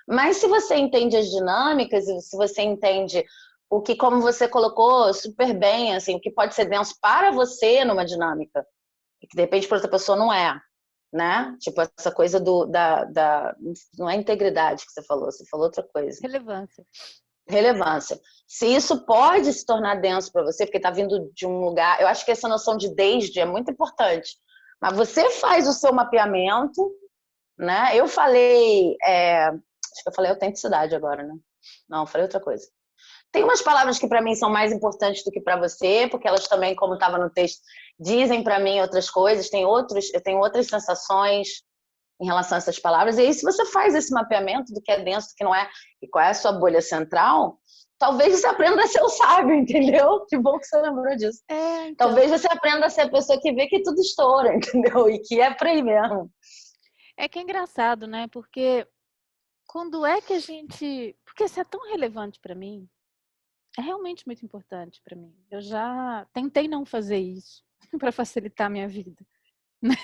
[SPEAKER 2] Mas se você entende as dinâmicas e se você entende o que, como você colocou super bem, assim, o que pode ser denso para você numa dinâmica, e que de repente para outra pessoa não é, né? Tipo, essa coisa não é integridade que você falou outra coisa.
[SPEAKER 1] Relevância.
[SPEAKER 2] Relevância. Se isso pode se tornar denso para você, porque está vindo de um lugar, eu acho que essa noção de desde é muito importante. Mas você faz o seu mapeamento, né? Eu falei, acho que eu falei autenticidade agora, né? Não, falei outra coisa. Tem umas palavras que para mim são mais importantes do que para você, porque elas também, como estava no texto, dizem para mim outras coisas. Eu tenho outras sensações em relação a essas palavras. E aí, se você faz esse mapeamento do que é denso, do que não é, e qual é a sua bolha central, talvez você aprenda a ser o sábio, entendeu? Que bom que você lembrou disso.
[SPEAKER 1] Então.
[SPEAKER 2] Talvez você aprenda a ser a pessoa que vê que tudo estoura, entendeu? E que é por aí mesmo.
[SPEAKER 1] É que é engraçado, né? Porque quando é que a gente... Porque isso é tão relevante para mim. É realmente muito importante para mim. Eu já tentei não fazer isso para facilitar a minha vida. Né?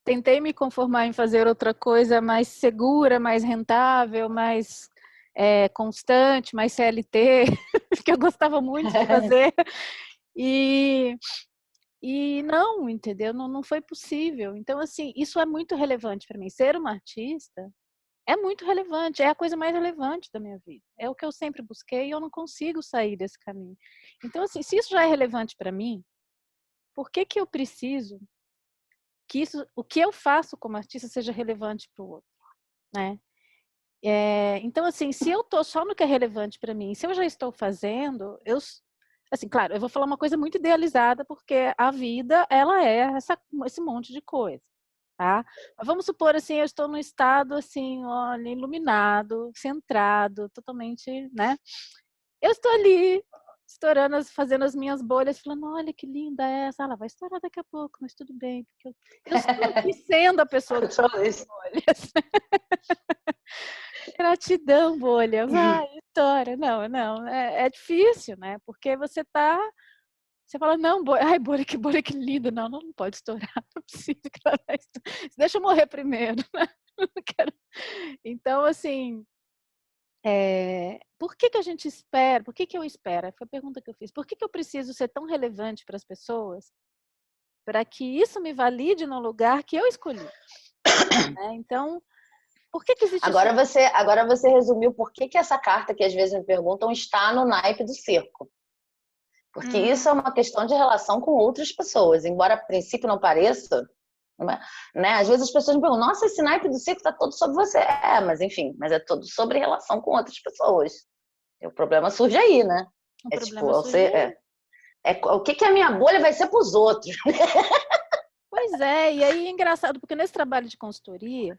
[SPEAKER 1] Tentei me conformar em fazer outra coisa mais segura, mais rentável, mais constante, mais CLT, que eu gostava muito de fazer. E não, entendeu? Não foi possível. Então, assim, isso é muito relevante para mim. Ser uma artista é muito relevante, é a coisa mais relevante da minha vida. É o que eu sempre busquei e eu não consigo sair desse caminho. Então, assim, se isso já é relevante para mim, por que eu preciso que o que eu faço como artista seja relevante para o outro, né? Então, assim, se eu estou só no que é relevante para mim, se eu já estou fazendo, assim, claro, eu vou falar uma coisa muito idealizada, porque a vida, ela é esse monte de coisa, tá? Mas vamos supor, assim, eu estou num estado, assim, olha, iluminado, centrado, totalmente, né? Eu estou ali, estourando, fazendo as minhas bolhas, falando, olha que linda essa. Ela vai estourar daqui a pouco, mas tudo bem, porque eu estou aqui sendo a pessoa que faz as bolhas. Gratidão, bolha, vai, estoura. Não, não, é difícil, né? Porque você fala, não, bolha, ai, bolha que linda. Não, não pode estourar, não precisa que ela vai estourar. Deixa eu morrer primeiro, né? Não quero. Então, assim, por que que a gente espera? Por que que eu espero? Foi a pergunta que eu fiz. Por que que eu preciso ser tão relevante para as pessoas para que isso me valide no lugar que eu escolhi? Né? Então, por que que existe esse...
[SPEAKER 2] Agora você resumiu por que que essa carta que às vezes me perguntam está no naipe do cerco. Porque isso é uma questão de relação com outras pessoas. Embora a princípio não pareça, né? Às vezes as pessoas me perguntam, nossa, esse naipe do cerco está todo sobre você. Mas enfim, mas é todo sobre relação com outras pessoas. E o problema surge aí, né?
[SPEAKER 1] O
[SPEAKER 2] É
[SPEAKER 1] problema
[SPEAKER 2] tipo,
[SPEAKER 1] surge aí.
[SPEAKER 2] o que que a minha bolha vai ser para os outros?
[SPEAKER 1] Pois é, e aí é engraçado, porque nesse trabalho de consultoria,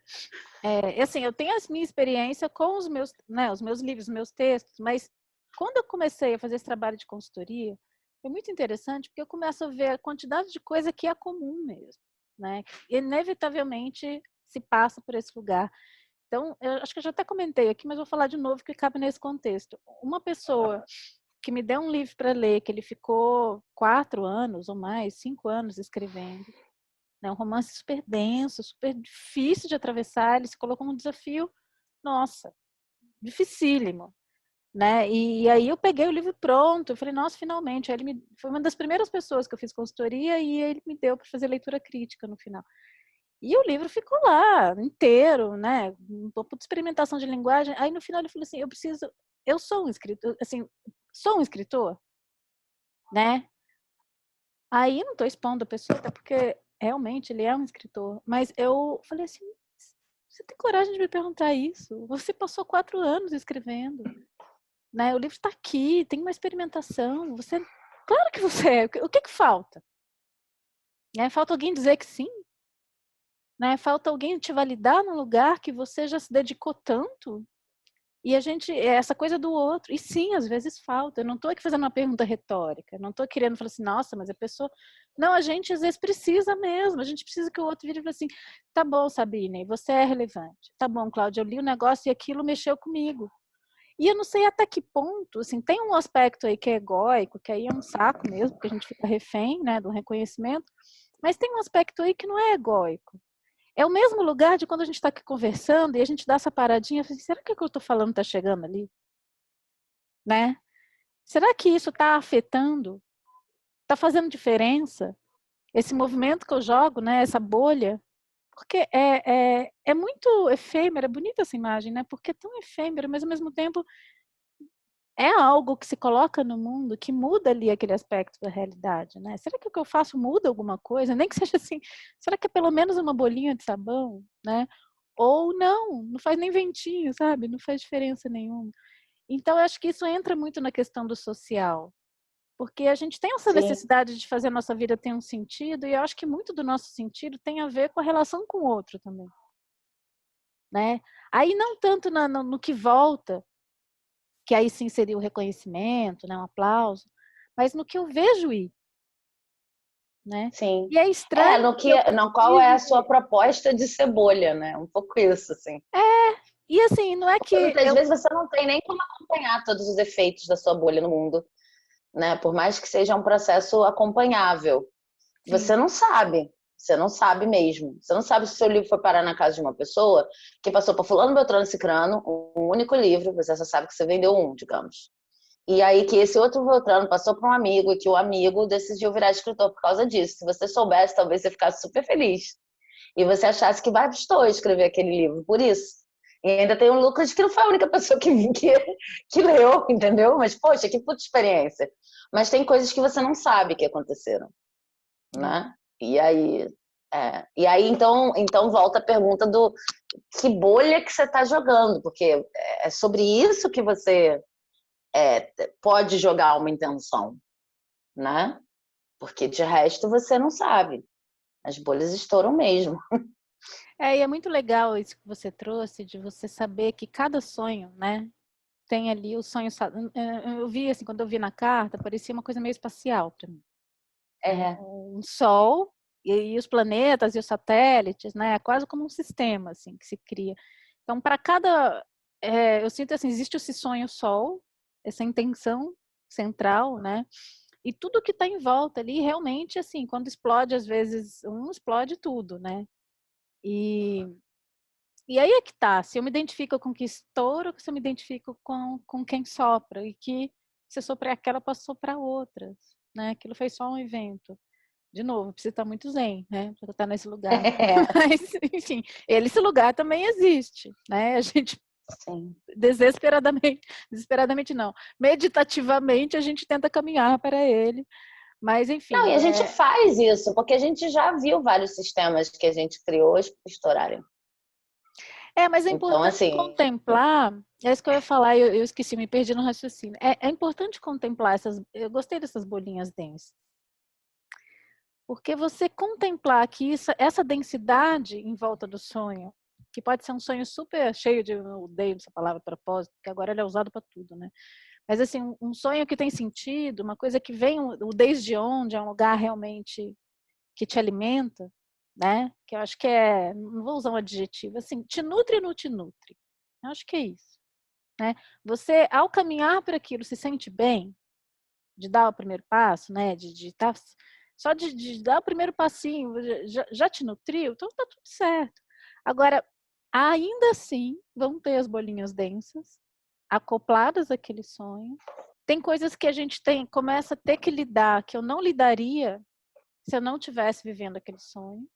[SPEAKER 1] assim, eu tenho a minha experiência com os meus, né, os meus livros, os meus textos, mas quando eu comecei a fazer esse trabalho de consultoria, foi muito interessante, porque eu começo a ver a quantidade de coisa que é comum mesmo, né? Inevitavelmente se passa por esse lugar. Então, eu acho que eu já até comentei aqui, mas vou falar de novo que cabe nesse contexto. Uma pessoa que me deu um livro para ler, que ele ficou 4 anos ou mais, 5 anos escrevendo, né? Um romance super denso, super difícil de atravessar, ele se colocou um desafio, nossa, dificílimo, né? E aí eu peguei o livro pronto, eu falei, nossa, finalmente. Aí foi uma das primeiras pessoas que eu fiz consultoria e ele me deu para fazer leitura crítica no final. E o livro ficou lá, inteiro, né? Um pouco de experimentação de linguagem. Aí no final ele falou assim, eu sou um escritor, assim, sou um escritor, né? Aí não estou expondo a pessoa, até porque realmente ele é um escritor. Mas eu falei assim, você tem coragem de me perguntar isso? Você passou 4 anos escrevendo, né? O livro está aqui, tem uma experimentação. Claro que você é. O que que falta? Né? Falta alguém dizer que sim? Né? Falta alguém te validar no lugar que você já se dedicou tanto? E a gente, essa coisa do outro, e sim, às vezes falta. Eu não estou aqui fazendo uma pergunta retórica, não estou querendo falar assim, nossa, mas a pessoa. Não, a gente às vezes precisa mesmo, a gente precisa que o outro vire e fale assim, tá bom, Sabine, você é relevante. Tá bom, Cláudia, eu li o negócio e aquilo mexeu comigo. E eu não sei até que ponto, assim, tem um aspecto aí que é egóico, que aí é um saco mesmo, porque a gente fica refém, né, do reconhecimento, mas tem um aspecto aí que não é egóico. É o mesmo lugar de quando a gente está aqui conversando e a gente dá essa paradinha, assim, será que o que eu estou falando está chegando ali? Né? Será que isso está afetando? Está fazendo diferença? Esse movimento que eu jogo, né? Essa bolha? Porque é muito efêmera, é bonita essa imagem, né? Porque é tão efêmera, mas ao mesmo tempo é algo que se coloca no mundo que muda ali aquele aspecto da realidade, né? Será que o que eu faço muda alguma coisa? Nem que seja assim, será que é pelo menos uma bolinha de sabão, né? Ou não, não faz nem ventinho, sabe? Não faz diferença nenhuma. Então, eu acho que isso entra muito na questão do social, porque a gente tem essa
[SPEAKER 2] Sim,
[SPEAKER 1] necessidade de fazer a nossa vida ter um sentido, e eu acho que muito do nosso sentido tem a ver com a relação com o outro também, né? Aí não tanto no que volta, que aí sim seria o reconhecimento, né, um aplauso, mas no que eu vejo ir, né?
[SPEAKER 2] sim.
[SPEAKER 1] E é estranho
[SPEAKER 2] No
[SPEAKER 1] porque
[SPEAKER 2] que,
[SPEAKER 1] eu
[SPEAKER 2] no qual é a sua
[SPEAKER 1] preciso.
[SPEAKER 2] proposta de cebolha, né? Um pouco isso, assim.
[SPEAKER 1] E assim, não é
[SPEAKER 2] Porque
[SPEAKER 1] que
[SPEAKER 2] muitas
[SPEAKER 1] eu.
[SPEAKER 2] vezes você não tem nem como acompanhar todos os efeitos da sua bolha no mundo, né? Por mais que seja um processo acompanhável,
[SPEAKER 1] Sim,
[SPEAKER 2] você não sabe mesmo. Você não sabe se o seu livro foi parar na casa de uma pessoa que passou para fulano, beltrano, cicrano, um único livro, você só sabe que você vendeu um, digamos. E aí que esse outro beltrano passou para um amigo e que o amigo decidiu virar escritor por causa disso. Se você soubesse, talvez você ficasse super feliz. E você achasse que bastou escrever aquele livro por isso. E ainda tem o Lucas, que não foi a única pessoa que leu, entendeu? Mas, poxa, que puta experiência. Mas tem coisas que você não sabe que aconteceram,
[SPEAKER 1] é.
[SPEAKER 2] né? E aí então volta a pergunta do que bolha que você está jogando, porque é sobre isso que você pode jogar uma intenção, né? Porque de resto você não sabe. As bolhas estouram mesmo.
[SPEAKER 1] E é muito legal isso que você trouxe, de você saber que cada sonho, né, tem ali o sonho. Eu vi assim, quando eu vi na carta, parecia uma coisa meio espacial para mim. Né?
[SPEAKER 2] É.
[SPEAKER 1] Um sol e os planetas e os satélites, né? É quase como um sistema assim que se cria. Então, para cada, eu sinto assim, existe esse sonho sol, essa intenção central, né? E tudo que está em volta ali, realmente, assim, quando explode, às vezes, explode tudo, né? E aí é que tá, se eu me identifico com que estoura, ou se eu me identifico com quem sopra, e que se eu soprei aquela, eu posso soprar outras, né? Aquilo foi só um evento. De novo, precisa estar muito zen, né? Para estar nesse lugar. Mas, enfim, esse lugar também existe, né? A gente
[SPEAKER 2] Sim.
[SPEAKER 1] desesperadamente não, meditativamente a gente tenta caminhar para ele, mas
[SPEAKER 2] Não,
[SPEAKER 1] enfim.
[SPEAKER 2] e a gente faz isso, porque a gente já viu vários sistemas que a gente criou estourarem.
[SPEAKER 1] Mas é
[SPEAKER 2] Então,
[SPEAKER 1] importante
[SPEAKER 2] assim,
[SPEAKER 1] contemplar, é isso que eu ia falar, eu esqueci, me perdi no raciocínio. É importante contemplar eu gostei dessas bolinhas densas. Porque você contemplar que essa densidade em volta do sonho, que pode ser um sonho super cheio de, eu odeio essa palavra propósito, porque agora ele é usado para tudo, né? Mas assim, um sonho que tem sentido, uma coisa que vem o desde onde, é um lugar realmente que te alimenta, né? Que eu acho que não vou usar um adjetivo, assim, te nutre ou não te nutre? Eu acho que é isso, né? Você, ao caminhar para aquilo, se sente bem, de dar o primeiro passo, né? De estar só de dar o primeiro passinho, já te nutriu, então tá tudo certo. Agora, ainda assim, vão ter as bolinhas densas, acopladas àquele sonho. Tem coisas que a gente começa a ter que lidar, que eu não lidaria se eu não estivesse vivendo aquele sonho,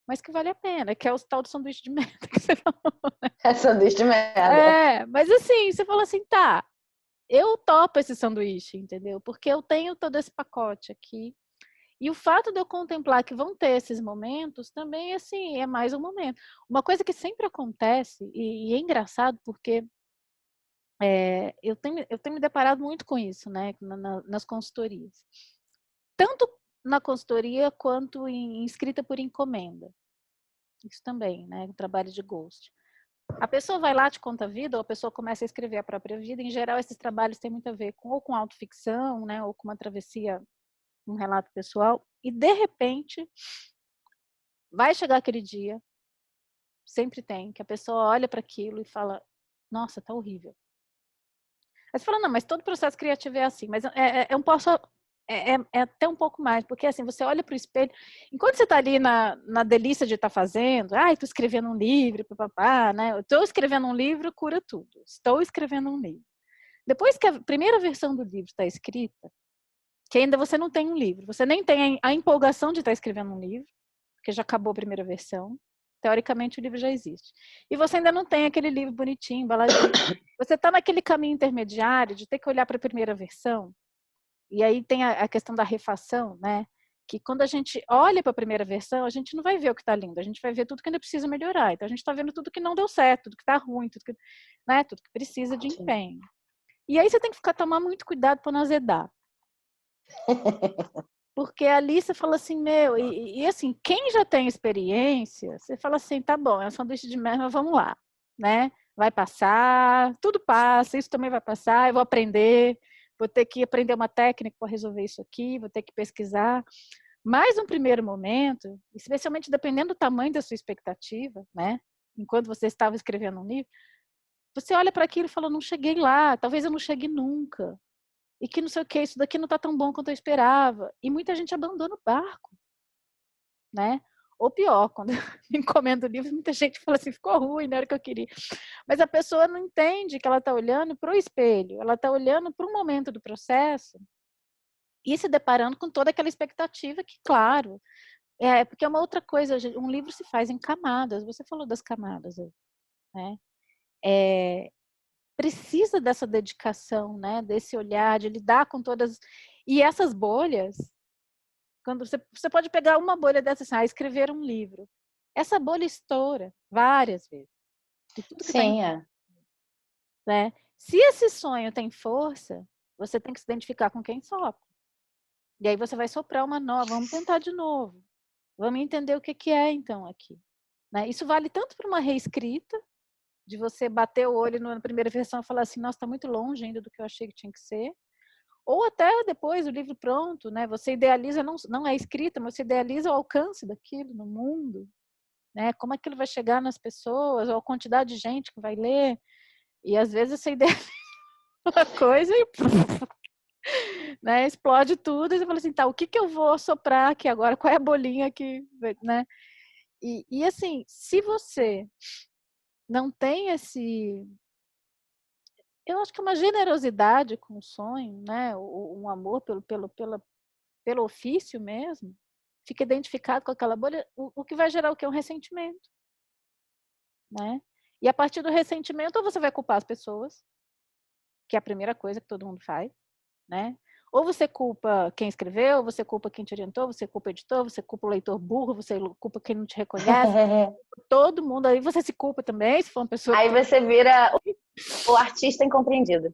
[SPEAKER 1] mas que vale a pena, que é o tal do sanduíche de merda que você falou.
[SPEAKER 2] é sanduíche de merda.
[SPEAKER 1] Mas assim, você falou assim, tá, eu topo esse sanduíche, entendeu? Porque eu tenho todo esse pacote aqui. E o fato de eu contemplar que vão ter esses momentos também, assim, é mais um momento. Uma coisa que sempre acontece, e é engraçado porque eu tenho me deparado muito com isso, né, nas consultorias. Tanto na consultoria quanto em escrita por encomenda. Isso também, né, o trabalho de ghost. A pessoa vai lá, te conta a vida, ou a pessoa começa a escrever a própria vida. Em geral, esses trabalhos têm muito a ver ou com autoficção, né, ou com uma travessia, um relato pessoal. E, de repente, vai chegar aquele dia, sempre tem, que a pessoa olha para aquilo e fala, nossa, tá horrível. Aí você fala, não, mas todo processo criativo é assim. Mas é um pouco, é até um pouco mais, porque assim, você olha para o espelho, enquanto você está ali na delícia de estar fazendo, estou escrevendo um livro, papapá, né? Estou escrevendo um livro, cura tudo. Estou escrevendo um livro. Depois que a primeira versão do livro está escrita, que ainda você não tem um livro, você nem tem a empolgação de estar escrevendo um livro, porque já acabou a primeira versão, teoricamente o livro já existe. E você ainda não tem aquele livro bonitinho, embaladinho. Você está naquele caminho intermediário de ter que olhar para a primeira versão, e aí tem a questão da refação, né? Que quando a gente olha para a primeira versão, a gente não vai ver o que está lindo, a gente vai ver tudo que ainda precisa melhorar. Então a gente está vendo tudo que não deu certo, tudo que está ruim, tudo que precisa de empenho. E aí você tem que tomar muito cuidado para não azedar. Porque ali você fala assim, e assim, quem já tem experiência, você fala assim, tá bom, é um sanduíche de merda, mas vamos lá, né? Vai passar, tudo passa, isso também vai passar, eu vou aprender, vou ter que aprender uma técnica para resolver isso aqui, vou ter que pesquisar. Mas no primeiro momento, especialmente dependendo do tamanho da sua expectativa, né? Enquanto você estava escrevendo um livro, você olha para aquilo e fala, não cheguei lá, talvez eu não chegue nunca. E que não sei o que, isso daqui não está tão bom quanto eu esperava. E muita gente abandona o barco, né? Ou pior, quando eu encomendo o livro, muita gente fala assim, ficou ruim, não era o que eu queria. Mas a pessoa não entende que ela está olhando para o espelho, ela está olhando para um momento do processo e se deparando com toda aquela expectativa que, claro, porque é uma outra coisa, um livro se faz em camadas, você falou das camadas, né? Precisa dessa dedicação, né? Desse olhar, de lidar com todas. E essas bolhas, quando você pode pegar uma bolha dessa assim, escrever um livro. Essa bolha estoura várias vezes. E tudo que está em,
[SPEAKER 2] Sim, é.
[SPEAKER 1] né? Se esse sonho tem força, você tem que se identificar com quem sopra. E aí você vai soprar uma nova, vamos tentar de novo. Vamos entender o que que é então aqui, né? Isso vale tanto para uma reescrita, de você bater o olho na primeira versão e falar assim, nossa, está muito longe ainda do que eu achei que tinha que ser. Ou até depois, o livro pronto, né? Você idealiza, não é escrita, mas você idealiza o alcance daquilo no mundo, né? Como aquilo vai chegar nas pessoas, ou a quantidade de gente que vai ler. E às vezes você idealiza uma coisa e né, explode tudo, e você fala assim, tá, o que que eu vou soprar aqui agora? Qual é a bolinha que, né? E assim, se você não tem esse, eu acho que é uma generosidade com o sonho, né? Um amor pelo ofício mesmo, fica identificado com aquela bolha, o que vai gerar o quê? Um ressentimento, né? E a partir do ressentimento, ou você vai culpar as pessoas, que é a primeira coisa que todo mundo faz, né? Ou você culpa quem escreveu, você culpa quem te orientou, você culpa o editor, você culpa o leitor burro, você culpa quem não te reconhece, todo mundo, aí você se culpa também, se for uma pessoa
[SPEAKER 2] Aí
[SPEAKER 1] que tem...
[SPEAKER 2] você vira o artista incompreendido,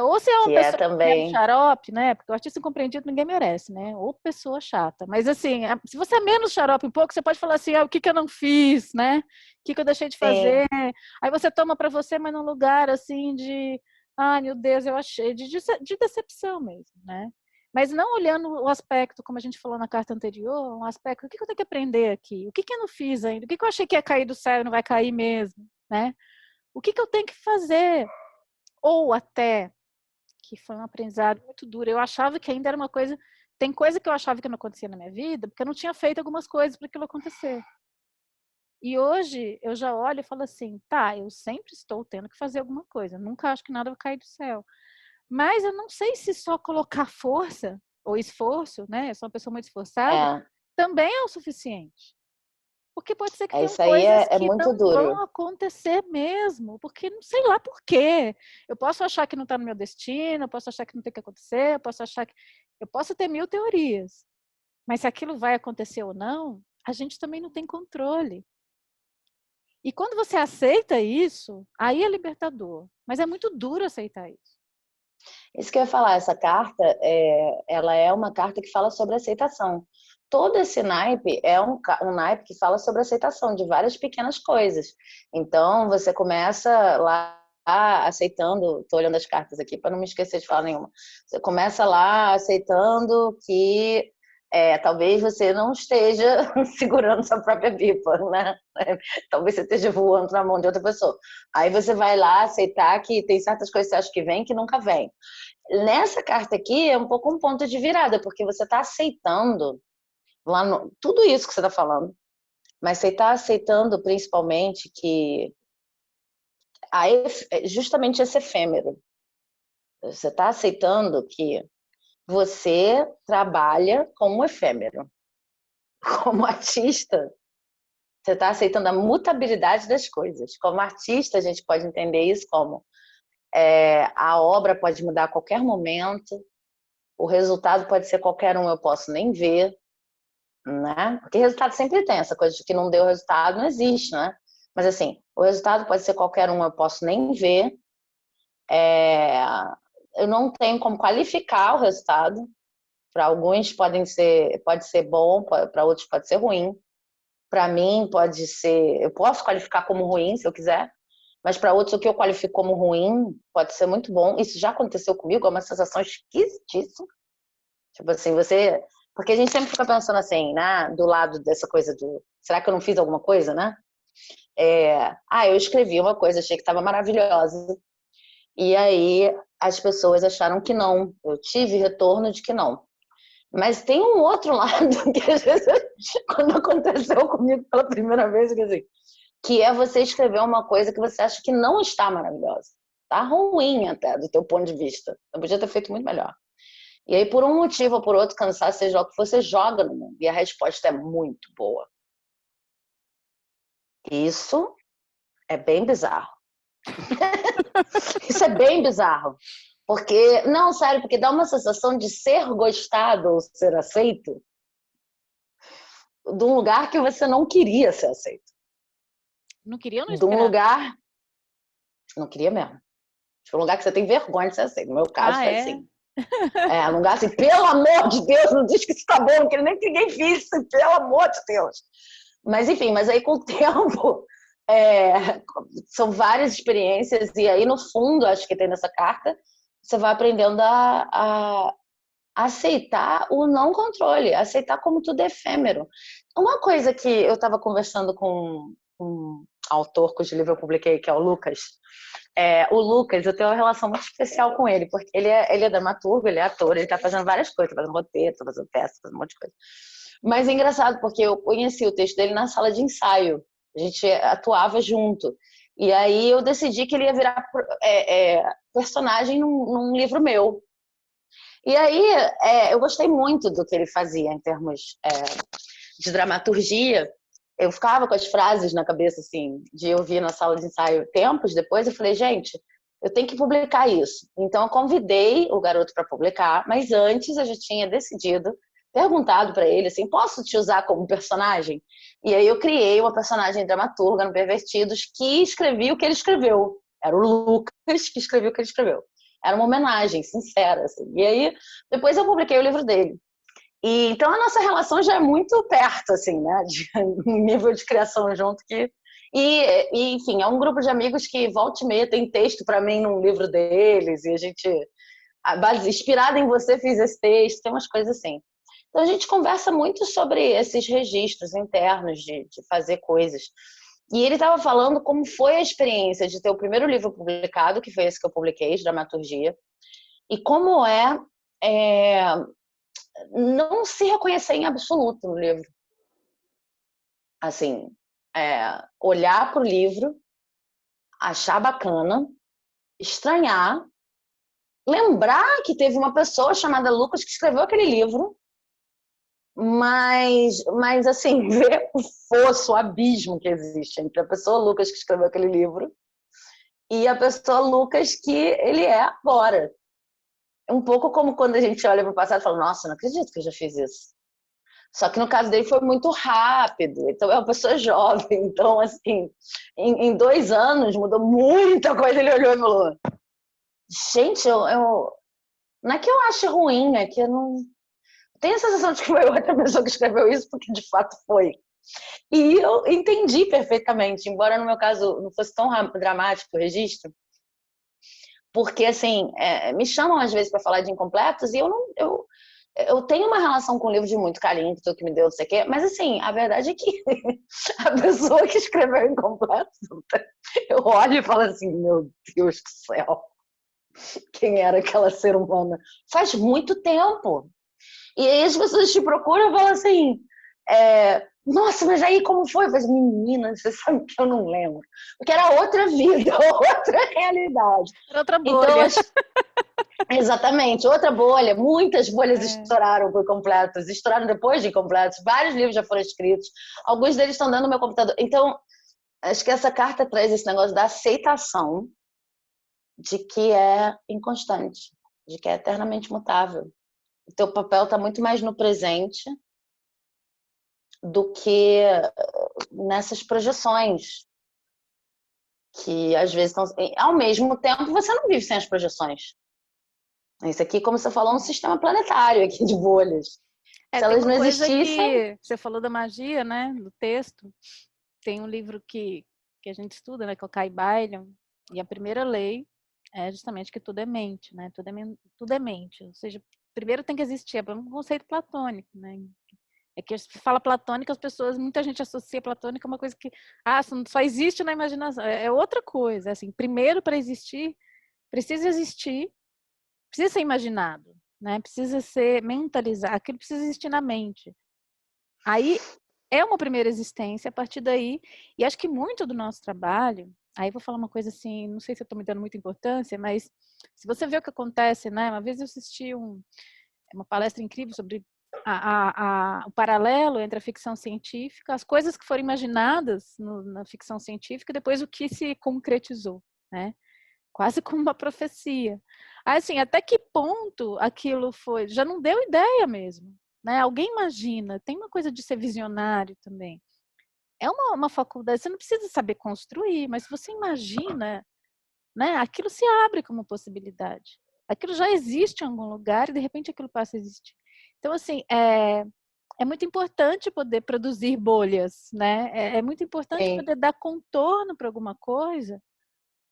[SPEAKER 1] Ou você é uma
[SPEAKER 2] que é
[SPEAKER 1] pessoa meio
[SPEAKER 2] também.
[SPEAKER 1] xarope, né? Porque o artista incompreendido ninguém merece, né? Ou pessoa chata. Mas assim, se você é menos xarope um pouco, você pode falar assim, o que que eu não fiz, né? O que que eu deixei de
[SPEAKER 2] Sim.
[SPEAKER 1] fazer? Aí você toma para você, mas num lugar assim de, ai meu Deus, eu achei, de decepção mesmo, né? Mas não olhando o aspecto, como a gente falou na carta anterior, um aspecto, o que que eu tenho que aprender aqui? O que que eu não fiz ainda? O que que eu achei que ia cair do céu e não vai cair mesmo, né? O que que eu tenho que fazer? Ou até, que foi um aprendizado muito duro, eu achava que ainda era uma coisa, tem coisa que eu achava que não acontecia na minha vida, porque eu não tinha feito algumas coisas para aquilo acontecer. E hoje eu já olho e falo assim, tá, eu sempre estou tendo que fazer alguma coisa, nunca acho que nada vai cair do céu. Mas eu não sei se só colocar força ou esforço, né? Eu sou uma pessoa muito esforçada,
[SPEAKER 2] É,
[SPEAKER 1] também é o suficiente. Porque pode ser que tenham
[SPEAKER 2] isso aí
[SPEAKER 1] coisas
[SPEAKER 2] é
[SPEAKER 1] que
[SPEAKER 2] muito
[SPEAKER 1] não vão
[SPEAKER 2] duro.
[SPEAKER 1] acontecer mesmo, porque não sei lá por quê. Eu posso achar que não está no meu destino, eu posso achar que não tem que acontecer, eu posso achar que... Eu posso ter mil teorias, mas se aquilo vai acontecer ou não, a gente também não tem controle. E quando você aceita isso, aí é libertador. Mas é muito duro aceitar isso.
[SPEAKER 2] Isso que eu ia falar, essa carta, ela é uma carta que fala sobre aceitação. Todo esse naipe é um naipe que fala sobre aceitação de várias pequenas coisas. Então, você começa lá aceitando, estou olhando as cartas aqui para não me esquecer de falar nenhuma. Você começa lá aceitando que talvez você não esteja segurando sua própria pipa, né? Talvez você esteja voando na mão de outra pessoa. Aí você vai lá aceitar que tem certas coisas que você acha que vem que nunca vem. Nessa carta aqui é um pouco um ponto de virada, porque você está aceitando tudo isso que você está falando, mas você está aceitando principalmente que justamente esse efêmero. Você está aceitando que você trabalha como um efêmero. Como artista, você está aceitando a mutabilidade das coisas. Como artista, a gente pode entender isso como a obra pode mudar a qualquer momento, o resultado pode ser qualquer um, eu posso nem ver, né? Porque resultado sempre tem, essa coisa de que não deu resultado não existe, né? Mas assim, o resultado pode ser qualquer um, eu posso nem ver, eu não tenho como qualificar o resultado. Para alguns pode ser bom, para outros pode ser ruim. Para mim pode ser, eu posso qualificar como ruim se eu quiser, mas para outros o que eu qualifico como ruim pode ser muito bom. Isso já aconteceu comigo, é uma sensação esquisitíssima. Tipo assim, porque a gente sempre fica pensando assim, né, do lado dessa coisa será que eu não fiz alguma coisa, né? Eu escrevi uma coisa, achei que estava maravilhosa. E aí as pessoas acharam que não. Eu tive retorno de que não. Mas tem um outro lado que às vezes, quando aconteceu comigo pela primeira vez, que é você escrever uma coisa que você acha que não está maravilhosa. Tá ruim até, do teu ponto de vista. Eu podia ter feito muito melhor. E aí, por um motivo ou por outro, cansaço, seja o que você joga no mundo. E a resposta é muito boa. Isso é bem bizarro. Isso é bem bizarro. Porque, não, sério, porque dá uma sensação de ser gostado ou ser aceito de um lugar que você não queria ser aceito.
[SPEAKER 1] Não queria ou não
[SPEAKER 2] De um
[SPEAKER 1] esperava?
[SPEAKER 2] lugar... Não queria mesmo. De um lugar que você tem vergonha de ser aceito. No meu caso,
[SPEAKER 1] Ah,
[SPEAKER 2] foi
[SPEAKER 1] é?
[SPEAKER 2] assim. Alongar assim, pelo amor de Deus, não diz que isso tá bom, não quero nem que ninguém fiz, pelo amor de Deus. Mas enfim, mas aí com o tempo, são várias experiências, e aí no fundo, acho que tem nessa carta, você vai aprendendo a aceitar o não controle, aceitar como tudo é efêmero. Uma coisa que eu estava conversando com um autor cujo livro eu publiquei, que é o Lucas. O Lucas, eu tenho uma relação muito especial com ele, porque ele é dramaturgo, ele é ator, ele está fazendo várias coisas, tá fazendo roteiro, tá fazendo peça, tá fazendo um monte de coisa. Mas é engraçado, porque eu conheci o texto dele na sala de ensaio, a gente atuava junto. E aí eu decidi que ele ia virar personagem num livro meu. E aí eu gostei muito do que ele fazia em termos de dramaturgia. Eu ficava com as frases na cabeça, assim, de ouvir na sala de ensaio tempos depois. Eu falei, gente, eu tenho que publicar isso. Então eu convidei o garoto para publicar, mas antes eu já tinha decidido, perguntado para ele assim, posso te usar como personagem? E aí eu criei uma personagem dramaturga no Pervertidos que escrevia o que ele escreveu. Era o Lucas que escrevia o que ele escreveu. Era uma homenagem sincera, assim. E aí depois eu publiquei o livro dele. E então a nossa relação já é muito perto, assim, né? De um nível de criação junto que enfim, é um grupo de amigos que volta e meia tem texto para mim num livro deles, e a gente, inspirada em você, fiz esse texto, tem umas coisas assim. Então a gente conversa muito sobre esses registros internos de fazer coisas. E ele estava falando como foi a experiência de ter o primeiro livro publicado, que foi esse que eu publiquei, de dramaturgia, e como é não se reconhecer em absoluto no livro. Assim, olhar para o livro, achar bacana, estranhar, lembrar que teve uma pessoa chamada Lucas que escreveu aquele livro, mas assim, ver o fosso, o abismo que existe entre a pessoa Lucas que escreveu aquele livro e a pessoa Lucas que ele é agora. É um pouco como quando a gente olha para o passado e fala, nossa, não acredito que eu já fiz isso. Só que no caso dele foi muito rápido, então é uma pessoa jovem, então assim, em 2 anos mudou muita coisa, ele olhou e falou, gente, não é que eu ache ruim, é que eu não tenho a sensação de que foi outra pessoa que escreveu isso, porque de fato foi. E eu entendi perfeitamente, embora no meu caso não fosse tão dramático o registro, porque assim, me chamam às vezes para falar de incompletos e eu tenho uma relação com o livro de muito carinho, que tu que me deu, não sei o quê, mas assim, a verdade é que a pessoa que escreveu Incompleto, eu olho e falo assim, meu Deus do céu, quem era aquela ser humana? Faz muito tempo. E aí as pessoas te procuram e falam assim, nossa, mas aí como foi? Eu falei, menina, você sabe que eu não lembro. Porque era outra vida, outra realidade.
[SPEAKER 1] Era outra
[SPEAKER 2] Então,
[SPEAKER 1] bolha.
[SPEAKER 2] exatamente, outra bolha. Muitas bolhas estouraram por completos, estouraram depois de incompletos. Vários livros já foram escritos, alguns deles estão dentro do meu computador. Então, acho que essa carta traz esse negócio da aceitação de que é inconstante, de que é eternamente mutável. O teu papel está muito mais no presente do que nessas projeções, que às vezes estão. Ao mesmo tempo, você não vive sem as projeções. Isso aqui, como você falou, é um sistema planetário aqui de bolhas. Se
[SPEAKER 1] Tem
[SPEAKER 2] elas
[SPEAKER 1] uma
[SPEAKER 2] não
[SPEAKER 1] coisa
[SPEAKER 2] existissem.
[SPEAKER 1] que você falou da magia, né, do texto. Tem um livro que a gente estuda, né, que é o Caibalion, e a primeira lei é justamente que tudo é mente, né? Tudo é mente. Ou seja, primeiro tem que existir, é um conceito platônico, né? É que se fala platônico, as pessoas, muita gente associa platônico a uma coisa que só existe na imaginação. É outra coisa, assim, primeiro para existir, precisa ser imaginado, né? Precisa ser mentalizado, aquilo precisa existir na mente. Aí é uma primeira existência, a partir daí, e acho que muito do nosso trabalho, aí vou falar uma coisa assim, não sei se eu estou me dando muita importância, mas se você vê o que acontece, né? Uma vez eu assisti uma palestra incrível sobre o paralelo entre a ficção científica, as coisas que foram imaginadas na ficção científica e depois o que se concretizou, né? Quase como uma profecia. Assim, até que ponto aquilo foi, já não deu ideia mesmo, né? Alguém imagina, tem uma coisa de ser visionário também. É uma faculdade, você não precisa saber construir, mas se você imagina, né, aquilo se abre como possibilidade. Aquilo já existe em algum lugar e de repente aquilo passa a existir. Então, assim, é muito importante poder produzir bolhas, né? É muito importante
[SPEAKER 2] Sim.
[SPEAKER 1] poder dar contorno para alguma coisa.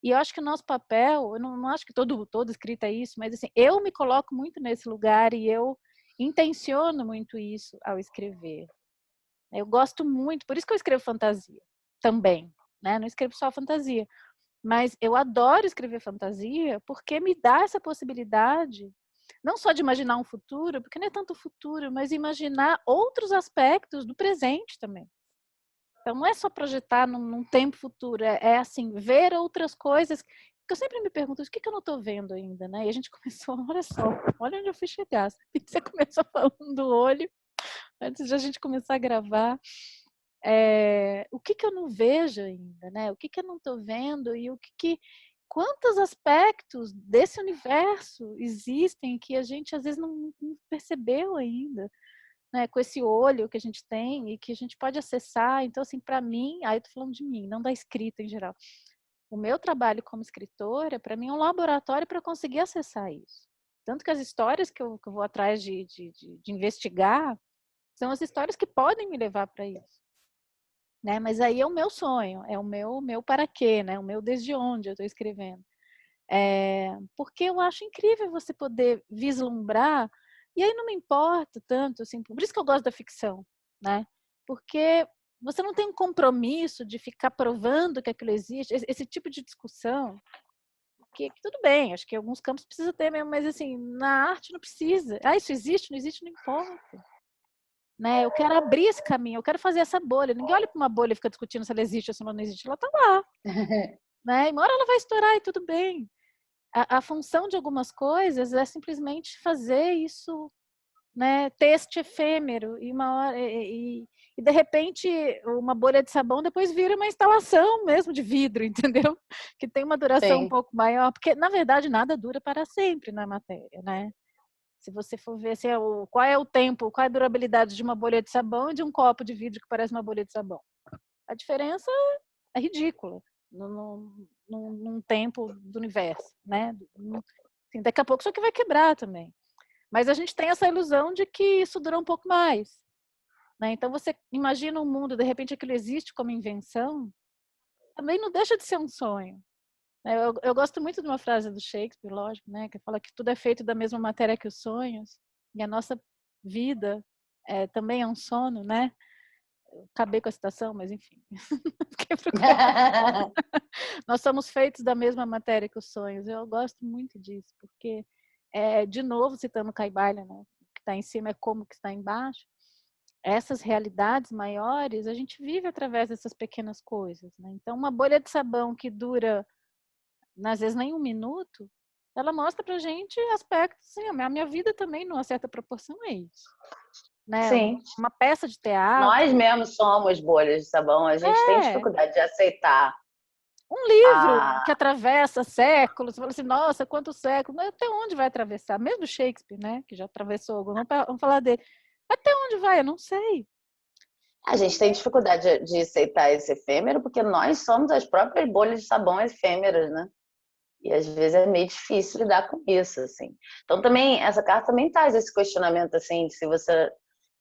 [SPEAKER 1] E eu acho que o nosso papel, eu não acho que todo escrita é isso, mas assim, eu me coloco muito nesse lugar e eu intenciono muito isso ao escrever. Eu gosto muito, por isso que eu escrevo fantasia também, né? Não escrevo só fantasia, mas eu adoro escrever fantasia porque me dá essa possibilidade não só de imaginar um futuro, porque não é tanto o futuro, mas imaginar outros aspectos do presente também. Então, não é só projetar num tempo futuro, é assim, ver outras coisas. Porque eu sempre me pergunto, o que eu não estou vendo ainda, né? E a gente começou, olha só, olha onde eu fui chegar. Você começou falando do olho, antes de a gente começar a gravar. O que eu não vejo ainda, né? O que eu não estou vendo e quantos aspectos desse universo existem que a gente às vezes não percebeu ainda, né? Com esse olho que a gente tem e que a gente pode acessar. Então, assim, para mim, aí eu tô falando de mim, não da escrita em geral. O meu trabalho como escritora, para mim, é um laboratório para conseguir acessar isso. Tanto que as histórias que eu vou atrás de investigar são as histórias que podem me levar para isso. Né? Mas aí é o meu sonho, é o meu para quê, né? O meu desde onde eu estou escrevendo. Porque eu acho incrível você poder vislumbrar, e aí não me importa tanto, assim, por isso que eu gosto da ficção, né? Porque você não tem um compromisso de ficar provando que aquilo existe, esse tipo de discussão, que tudo bem, acho que em alguns campos precisa ter mesmo, mas assim, na arte não precisa. Ah, isso existe, não existe, não importa. Né? Eu quero abrir esse caminho, eu quero fazer essa bolha. Ninguém olha para uma bolha e fica discutindo se ela existe ou se ela não existe. Ela está lá. Né? E uma hora ela vai estourar e tudo bem. A função de algumas coisas é simplesmente fazer isso, né, ter este efêmero e uma hora e de repente uma bolha de sabão depois vira uma instalação mesmo de vidro, entendeu? Que tem uma duração um
[SPEAKER 2] Sim.
[SPEAKER 1] pouco maior, porque na verdade nada dura para sempre na matéria, né? Se você for ver assim, qual é o tempo, qual é a durabilidade de uma bolha de sabão e de um copo de vidro que parece uma bolha de sabão, a diferença é ridícula num tempo do universo, né? Assim, daqui a pouco isso aqui vai quebrar também. Mas a gente tem essa ilusão de que isso dura um pouco mais. Né? Então você imagina um mundo, de repente aquilo existe como invenção, também não deixa de ser um sonho. Eu gosto muito de uma frase do Shakespeare, lógico, né? Que fala que tudo é feito da mesma matéria que os sonhos, e a nossa vida também é um sono, né? Acabei com a citação, mas enfim. Nós somos feitos da mesma matéria que os sonhos. Eu gosto muito disso, porque, de novo, citando Caibalion, né? O que está em cima é como o que está embaixo. Essas realidades maiores, a gente vive através dessas pequenas coisas. Né? Então, uma bolha de sabão que dura, às vezes, nem um minuto, ela mostra pra gente aspectos, assim, a minha vida também, numa certa proporção, é isso. Né?
[SPEAKER 2] Sim.
[SPEAKER 1] Uma peça de teatro.
[SPEAKER 2] Nós mesmos somos bolhas de sabão, a gente tem
[SPEAKER 1] É,
[SPEAKER 2] dificuldade de aceitar
[SPEAKER 1] um livro
[SPEAKER 2] a.
[SPEAKER 1] que atravessa séculos, você fala assim, nossa, quantos séculos, mas até onde vai atravessar? Mesmo Shakespeare, né, que já atravessou alguns, vamos falar dele. Até onde vai? Eu não sei.
[SPEAKER 2] A gente tem dificuldade de aceitar esse efêmero porque nós somos as próprias bolhas de sabão efêmeras, né? E às vezes é meio difícil lidar com isso, assim. Então também essa carta também traz esse questionamento assim, de se você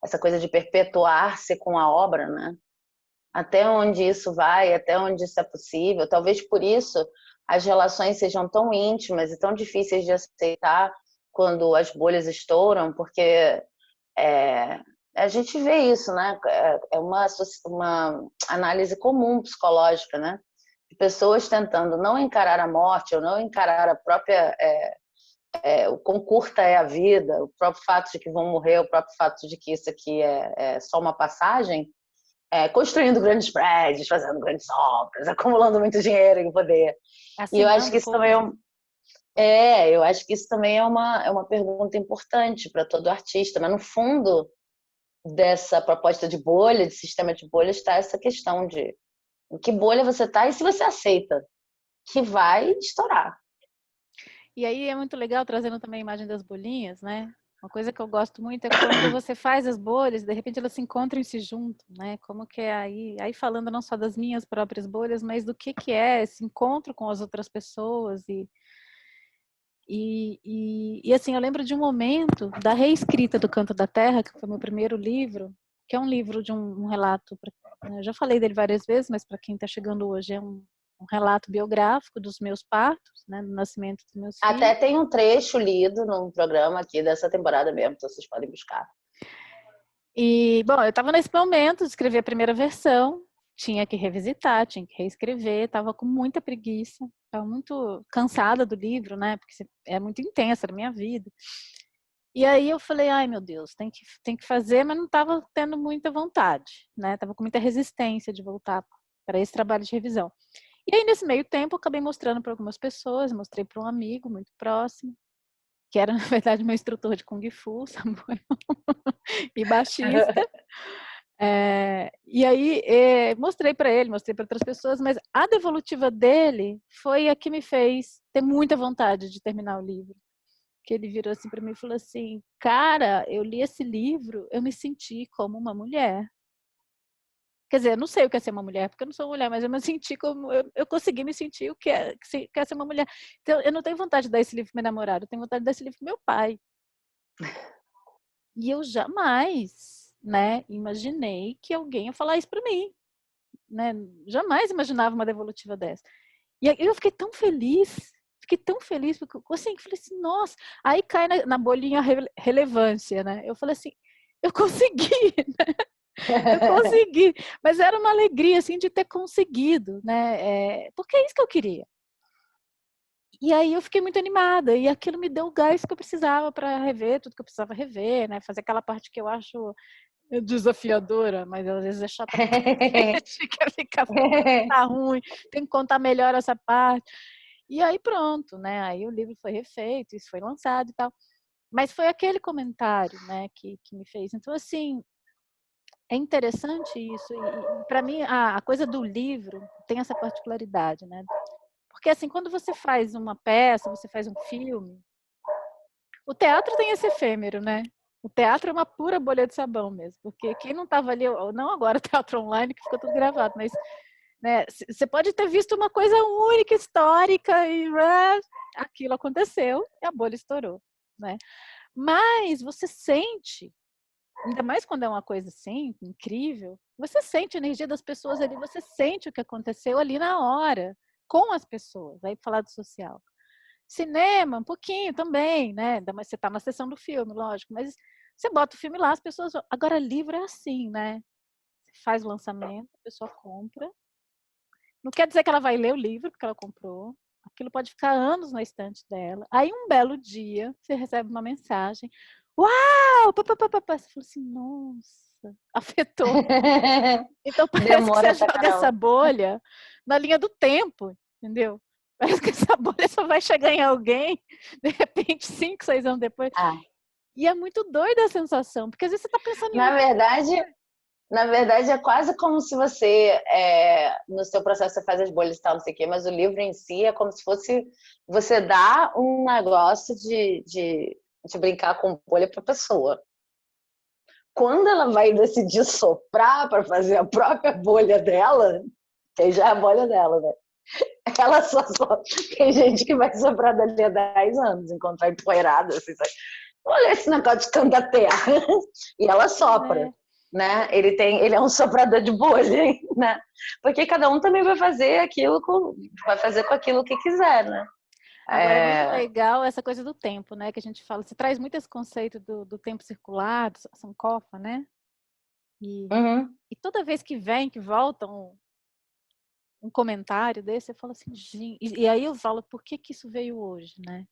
[SPEAKER 2] essa coisa de perpetuar-se com a obra, né? Até onde isso vai, até onde isso é possível. Talvez por isso as relações sejam tão íntimas e tão difíceis de aceitar quando as bolhas estouram, porque é, a gente vê isso, né? É uma análise comum psicológica, né? De pessoas tentando não encarar a morte ou não encarar a própria o quão curta é a vida, o próprio fato de que vão morrer, o próprio fato de que isso aqui é só uma passagem, construindo grandes prédios, fazendo grandes obras, acumulando muito dinheiro e poder. E eu acho que
[SPEAKER 1] Assinando
[SPEAKER 2] isso também
[SPEAKER 1] coisas.
[SPEAKER 2] eu acho que isso também é uma pergunta importante para todo artista, mas no fundo dessa proposta de bolha, de sistema de bolha, está essa questão de em que bolha você está e se você aceita que vai estourar.
[SPEAKER 1] E aí é muito legal, trazendo também a imagem das bolinhas, né? Uma coisa que eu gosto muito é quando você faz as bolhas, de repente elas se encontram e se juntam, né? Como que é aí falando não só das minhas próprias bolhas, mas do que é esse encontro com as outras pessoas E assim, eu lembro de um momento da reescrita do Canto da Terra, que foi meu primeiro livro, que é um livro de um relato, eu já falei dele várias vezes, mas para quem está chegando hoje, é um relato biográfico dos meus partos, né, do nascimento dos meus
[SPEAKER 2] Até
[SPEAKER 1] filhos.
[SPEAKER 2] tem um trecho lido num programa aqui dessa temporada mesmo, então vocês podem buscar.
[SPEAKER 1] E, bom, eu estava nesse momento de escrever a primeira versão, tinha que revisitar, tinha que reescrever, estava com muita preguiça, estava muito cansada do livro, né, porque é muito intensa na minha vida. E aí eu falei, ai meu Deus, tem que fazer, mas não estava tendo muita vontade, né, estava com muita resistência de voltar para esse trabalho de revisão. E aí, nesse meio tempo, eu acabei mostrando para algumas pessoas, mostrei para um amigo muito próximo, que era, na verdade, meu instrutor de Kung Fu, Samuel, e baixista. E aí, mostrei para ele, mostrei para outras pessoas, mas a devolutiva dele foi a que me fez ter muita vontade de terminar o livro. Que ele virou assim para mim e falou assim, cara, eu li esse livro, eu me senti como uma mulher. Quer dizer, eu não sei o que é ser uma mulher, porque eu não sou mulher, mas eu me senti como. Eu consegui me sentir o que é ser uma mulher. Então, eu não tenho vontade de dar esse livro para meu namorado, eu tenho vontade de dar esse livro para meu pai. E eu jamais, né, imaginei que alguém ia falar isso para mim. Né? Jamais imaginava uma devolutiva dessa. E aí eu fiquei tão feliz, porque assim, falei assim, nossa. Aí cai na bolinha relevância, né? Eu falei assim, eu consegui, eu consegui, mas era uma alegria assim de ter conseguido, né? Porque é isso que eu queria. E aí eu fiquei muito animada e aquilo me deu o gás que eu precisava para rever tudo que eu precisava rever, né? Fazer aquela parte que eu acho desafiadora, mas às vezes é chata pra cacete, quer ficar tá ruim, tem que contar melhor essa parte. E aí pronto, né? Aí o livro foi refeito, isso foi lançado e tal. Mas foi aquele comentário, né, que me fez. Então assim, é interessante isso, e para mim a coisa do livro tem essa particularidade, né? Porque assim, quando você faz uma peça, você faz um filme, o teatro tem esse efêmero, né? O teatro é uma pura bolha de sabão mesmo, porque quem não estava ali, não agora teatro online, que ficou tudo gravado, mas né, você pode ter visto uma coisa única, histórica, e aquilo aconteceu e a bolha estourou, né? Mas você sente, ainda mais quando é uma coisa assim, incrível, você sente a energia das pessoas ali, você sente o que aconteceu ali na hora, com as pessoas, aí falar do social. Cinema, um pouquinho também, né? Mas você está na sessão do filme, lógico, mas você bota o filme lá, as pessoas. Agora, livro é assim, né? Você faz o lançamento, a pessoa compra. Não quer dizer que ela vai ler o livro porque ela comprou. Aquilo pode ficar anos na estante dela. Aí, um belo dia, você recebe uma mensagem. Uau! Pá, pá, pá, pá, pá. Você fala assim, nossa, afetou. Então, parece que você
[SPEAKER 2] Demora pra
[SPEAKER 1] joga essa
[SPEAKER 2] caramba.
[SPEAKER 1] bolha na linha do tempo, entendeu? Parece que essa bolha só vai chegar em alguém, de repente, 5, 6 anos depois.
[SPEAKER 2] Ah,
[SPEAKER 1] E é muito doida a sensação, porque às vezes você está pensando em
[SPEAKER 2] na
[SPEAKER 1] outra
[SPEAKER 2] verdade,
[SPEAKER 1] coisa.
[SPEAKER 2] na verdade, é quase como se você, no seu processo, você faz as bolhas e tal, não sei o quê, mas o livro em si é como se fosse você dar um negócio de brincar com bolha para a pessoa. Quando ela vai decidir soprar para fazer a própria bolha dela, que aí já é a bolha dela, né? Ela só sopra. Tem gente que vai soprar dali a 10 anos, enquanto vai empoeirada, assim, sabe? Olha esse negócio de canto da terra. E ela sopra,
[SPEAKER 1] É.
[SPEAKER 2] né? Ele é um soprador de bolha, né? Porque cada um também vai fazer vai fazer com aquilo que quiser, né?
[SPEAKER 1] Agora é muito
[SPEAKER 2] É...
[SPEAKER 1] legal essa coisa do tempo, né? Que a gente fala, você traz muito esse conceito do tempo circular, do Sankofa, né? E,
[SPEAKER 2] Uhum,
[SPEAKER 1] e toda vez que vem, que volta um comentário desse, eu falo assim, gente, e aí eu falo, por que que isso veio hoje, né?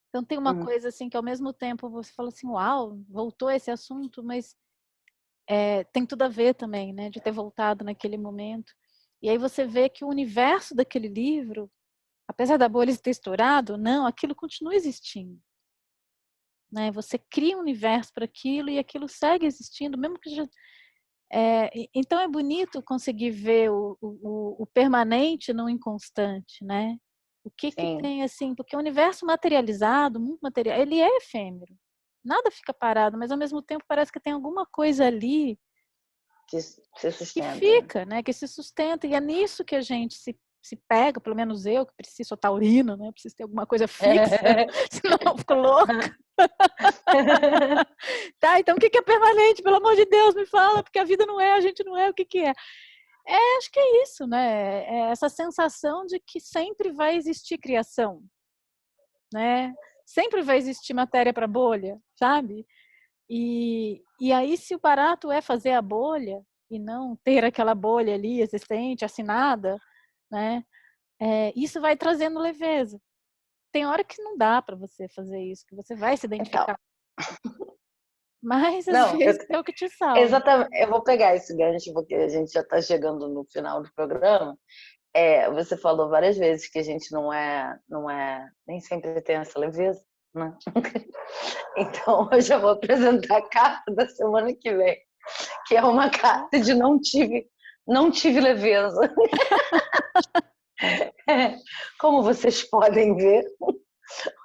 [SPEAKER 1] Então tem uma
[SPEAKER 2] uhum.
[SPEAKER 1] coisa assim que ao mesmo tempo você fala assim, uau, voltou esse assunto, mas tem tudo a ver também, né? De ter voltado naquele momento. E aí você vê que o universo daquele livro, apesar da bolha ter estourado, não, aquilo continua existindo. Né? Você cria um universo para aquilo e aquilo segue existindo, mesmo que já. Então é bonito conseguir ver o permanente no inconstante, né? O que que
[SPEAKER 2] Sim,
[SPEAKER 1] tem assim, porque o universo materializado, muito material, ele é efêmero. Nada fica parado, mas ao mesmo tempo parece que tem alguma coisa ali
[SPEAKER 2] que se
[SPEAKER 1] que
[SPEAKER 2] sustenta, né?
[SPEAKER 1] fica, né? Que se sustenta, e é nisso que a gente se pega, pelo menos eu, que preciso, sou taurina, né? Preciso ter alguma coisa fixa, senão eu fico louca. Tá, então o que é permanente? Pelo amor de Deus, me fala, porque a vida não é, a gente não é, o que é? Acho que é isso, né? É essa sensação de que sempre vai existir criação, né? Sempre vai existir matéria para bolha, sabe? E aí, se o barato é fazer a bolha e não ter aquela bolha ali existente, assinada, né? Isso vai trazendo leveza. Tem hora que não dá para você fazer isso, que você vai se
[SPEAKER 2] Então,
[SPEAKER 1] identificar. Mas às
[SPEAKER 2] não,
[SPEAKER 1] vezes é o que te salva.
[SPEAKER 2] exatamente. Eu vou pegar esse gancho porque a gente já está chegando no final do programa. Você falou várias vezes que a gente nem sempre tem essa leveza, né? Então, eu já vou apresentar a carta da semana que vem, que é uma carta de não tive leveza. Como vocês podem ver,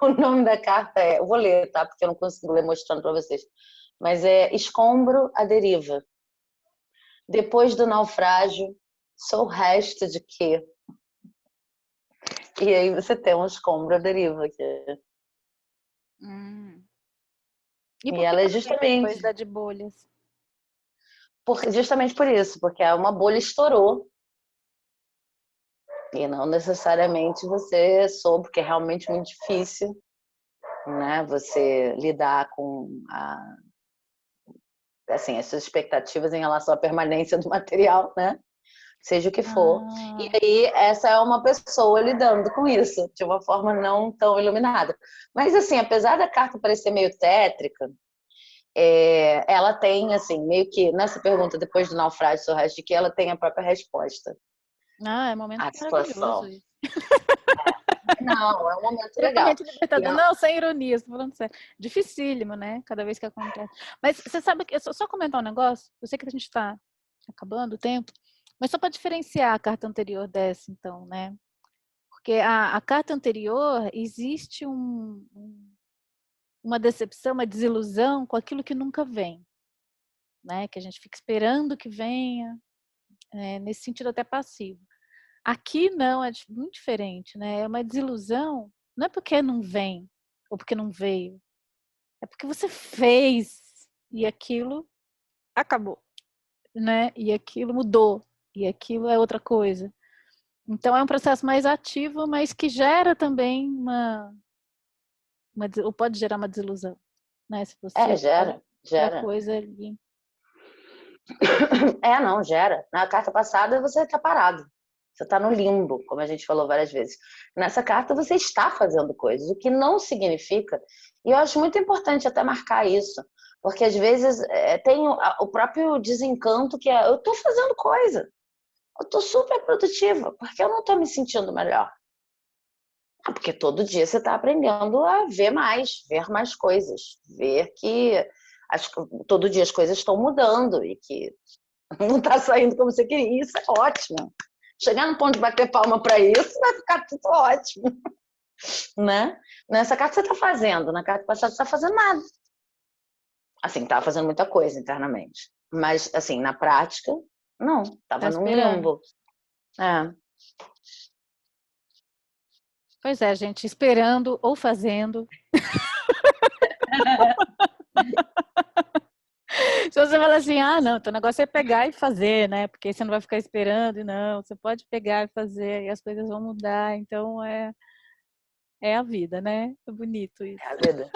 [SPEAKER 2] o nome da carta eu vou ler, tá? Porque eu não consigo ler mostrando para vocês. Mas é Escombro à Deriva. Depois do naufrágio, sou resto de quê? E aí você tem um escombro à deriva aqui.
[SPEAKER 1] E
[SPEAKER 2] E
[SPEAKER 1] por que
[SPEAKER 2] ela é
[SPEAKER 1] também depois da de bolhas?
[SPEAKER 2] justamente por isso, porque uma bolha estourou. E não necessariamente você soube, porque é realmente muito difícil, né? Você lidar com assim, as suas expectativas em relação à permanência do material, né? Seja o que for. E aí, essa é uma pessoa lidando com isso, de uma forma não tão iluminada. Mas, assim, apesar da carta parecer meio tétrica, ela tem, assim, meio que, nessa pergunta, depois do naufrágio, o resto de que ela tem a própria resposta.
[SPEAKER 1] É momento
[SPEAKER 2] A
[SPEAKER 1] maravilhoso
[SPEAKER 2] situação.
[SPEAKER 1] isso.
[SPEAKER 2] Não, é um momento legal.
[SPEAKER 1] Extremamente libertador. Não, sem ironia, estou falando sério. Dificílimo, né? Cada vez que acontece. Mas você sabe que, só comentar um negócio, eu sei que a gente está acabando o tempo, mas só para diferenciar a carta anterior dessa, então, né? Porque a carta anterior existe uma decepção, uma desilusão com aquilo que nunca vem, né? Que a gente fica esperando que venha, nesse sentido até passivo. Aqui não, é muito diferente, né? É uma desilusão, não é porque não vem ou porque não veio, é porque você fez e aquilo acabou, né? E aquilo mudou e aquilo é outra coisa. Então é um processo mais ativo, mas que gera também ou pode gerar uma desilusão, né? Se você
[SPEAKER 2] Gera,
[SPEAKER 1] a
[SPEAKER 2] gera.
[SPEAKER 1] coisa ali.
[SPEAKER 2] Não, gera. Na carta passada você está parado. Você está no limbo, como a gente falou várias vezes. Nessa carta você está fazendo coisas, o que não significa, e eu acho muito importante até marcar isso, porque às vezes tem o próprio desencanto que eu estou fazendo coisa, eu estou super produtiva, porque eu não estou me sentindo melhor. Porque todo dia você está aprendendo a ver mais coisas, ver que todo dia as coisas estão mudando e que não está saindo como você queria. Isso é ótimo. Chegar no ponto de bater palma para isso, vai ficar tudo ótimo. Né? Nessa carta você está fazendo, na carta passada você está fazendo nada. Assim, estava fazendo muita coisa internamente. Mas, assim, na prática, não. Estava num limbo.
[SPEAKER 1] Pois é, gente, esperando ou fazendo. Se você fala assim, não, teu negócio é pegar e fazer, né? Porque você não vai ficar esperando, não. Você pode pegar e fazer e as coisas vão mudar. Então é a vida, né? É bonito isso.
[SPEAKER 2] É a vida.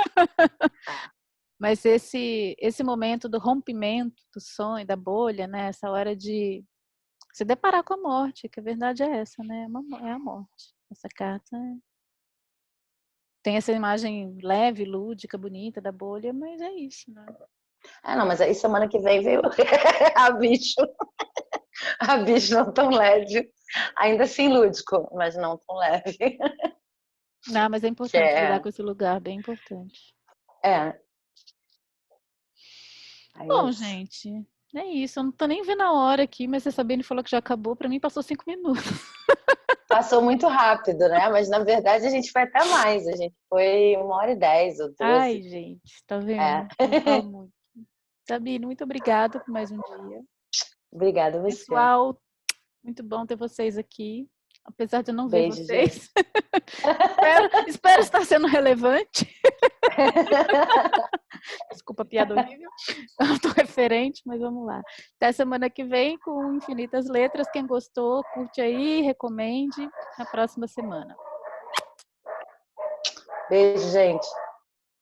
[SPEAKER 1] Mas esse momento do rompimento do sonho, da bolha, né? Essa hora de se deparar com a morte, que a verdade é essa, né? É a morte. Essa carta tem essa imagem leve, lúdica, bonita da bolha, mas é isso, né?
[SPEAKER 2] Não, mas aí semana que vem veio a bicho. A bicho não tão leve. Ainda assim lúdico, mas não tão leve.
[SPEAKER 1] Não, mas é importante lidar com esse lugar, bem importante. Bom, gente, é isso. Eu não tô nem vendo a hora aqui, mas você sabendo falou que já acabou, para mim passou 5 minutos.
[SPEAKER 2] Passou muito rápido, né? Mas na verdade a gente foi até mais. A gente foi 1h10 ou 12.
[SPEAKER 1] Ai, gente, tá vendo? Eu falo muito. Sabine, muito obrigada por mais um dia.
[SPEAKER 2] Obrigada a você.
[SPEAKER 1] Pessoal, muito bom ter vocês aqui. apesar de eu não ver
[SPEAKER 2] Beijo, gente.
[SPEAKER 1] vocês. espero estar sendo relevante. Desculpa a piada horrível. Autorreferente, mas vamos lá. Até semana que vem com Infinitas Letras. Quem gostou, curte aí, recomende. Na próxima semana.
[SPEAKER 2] Beijo, gente.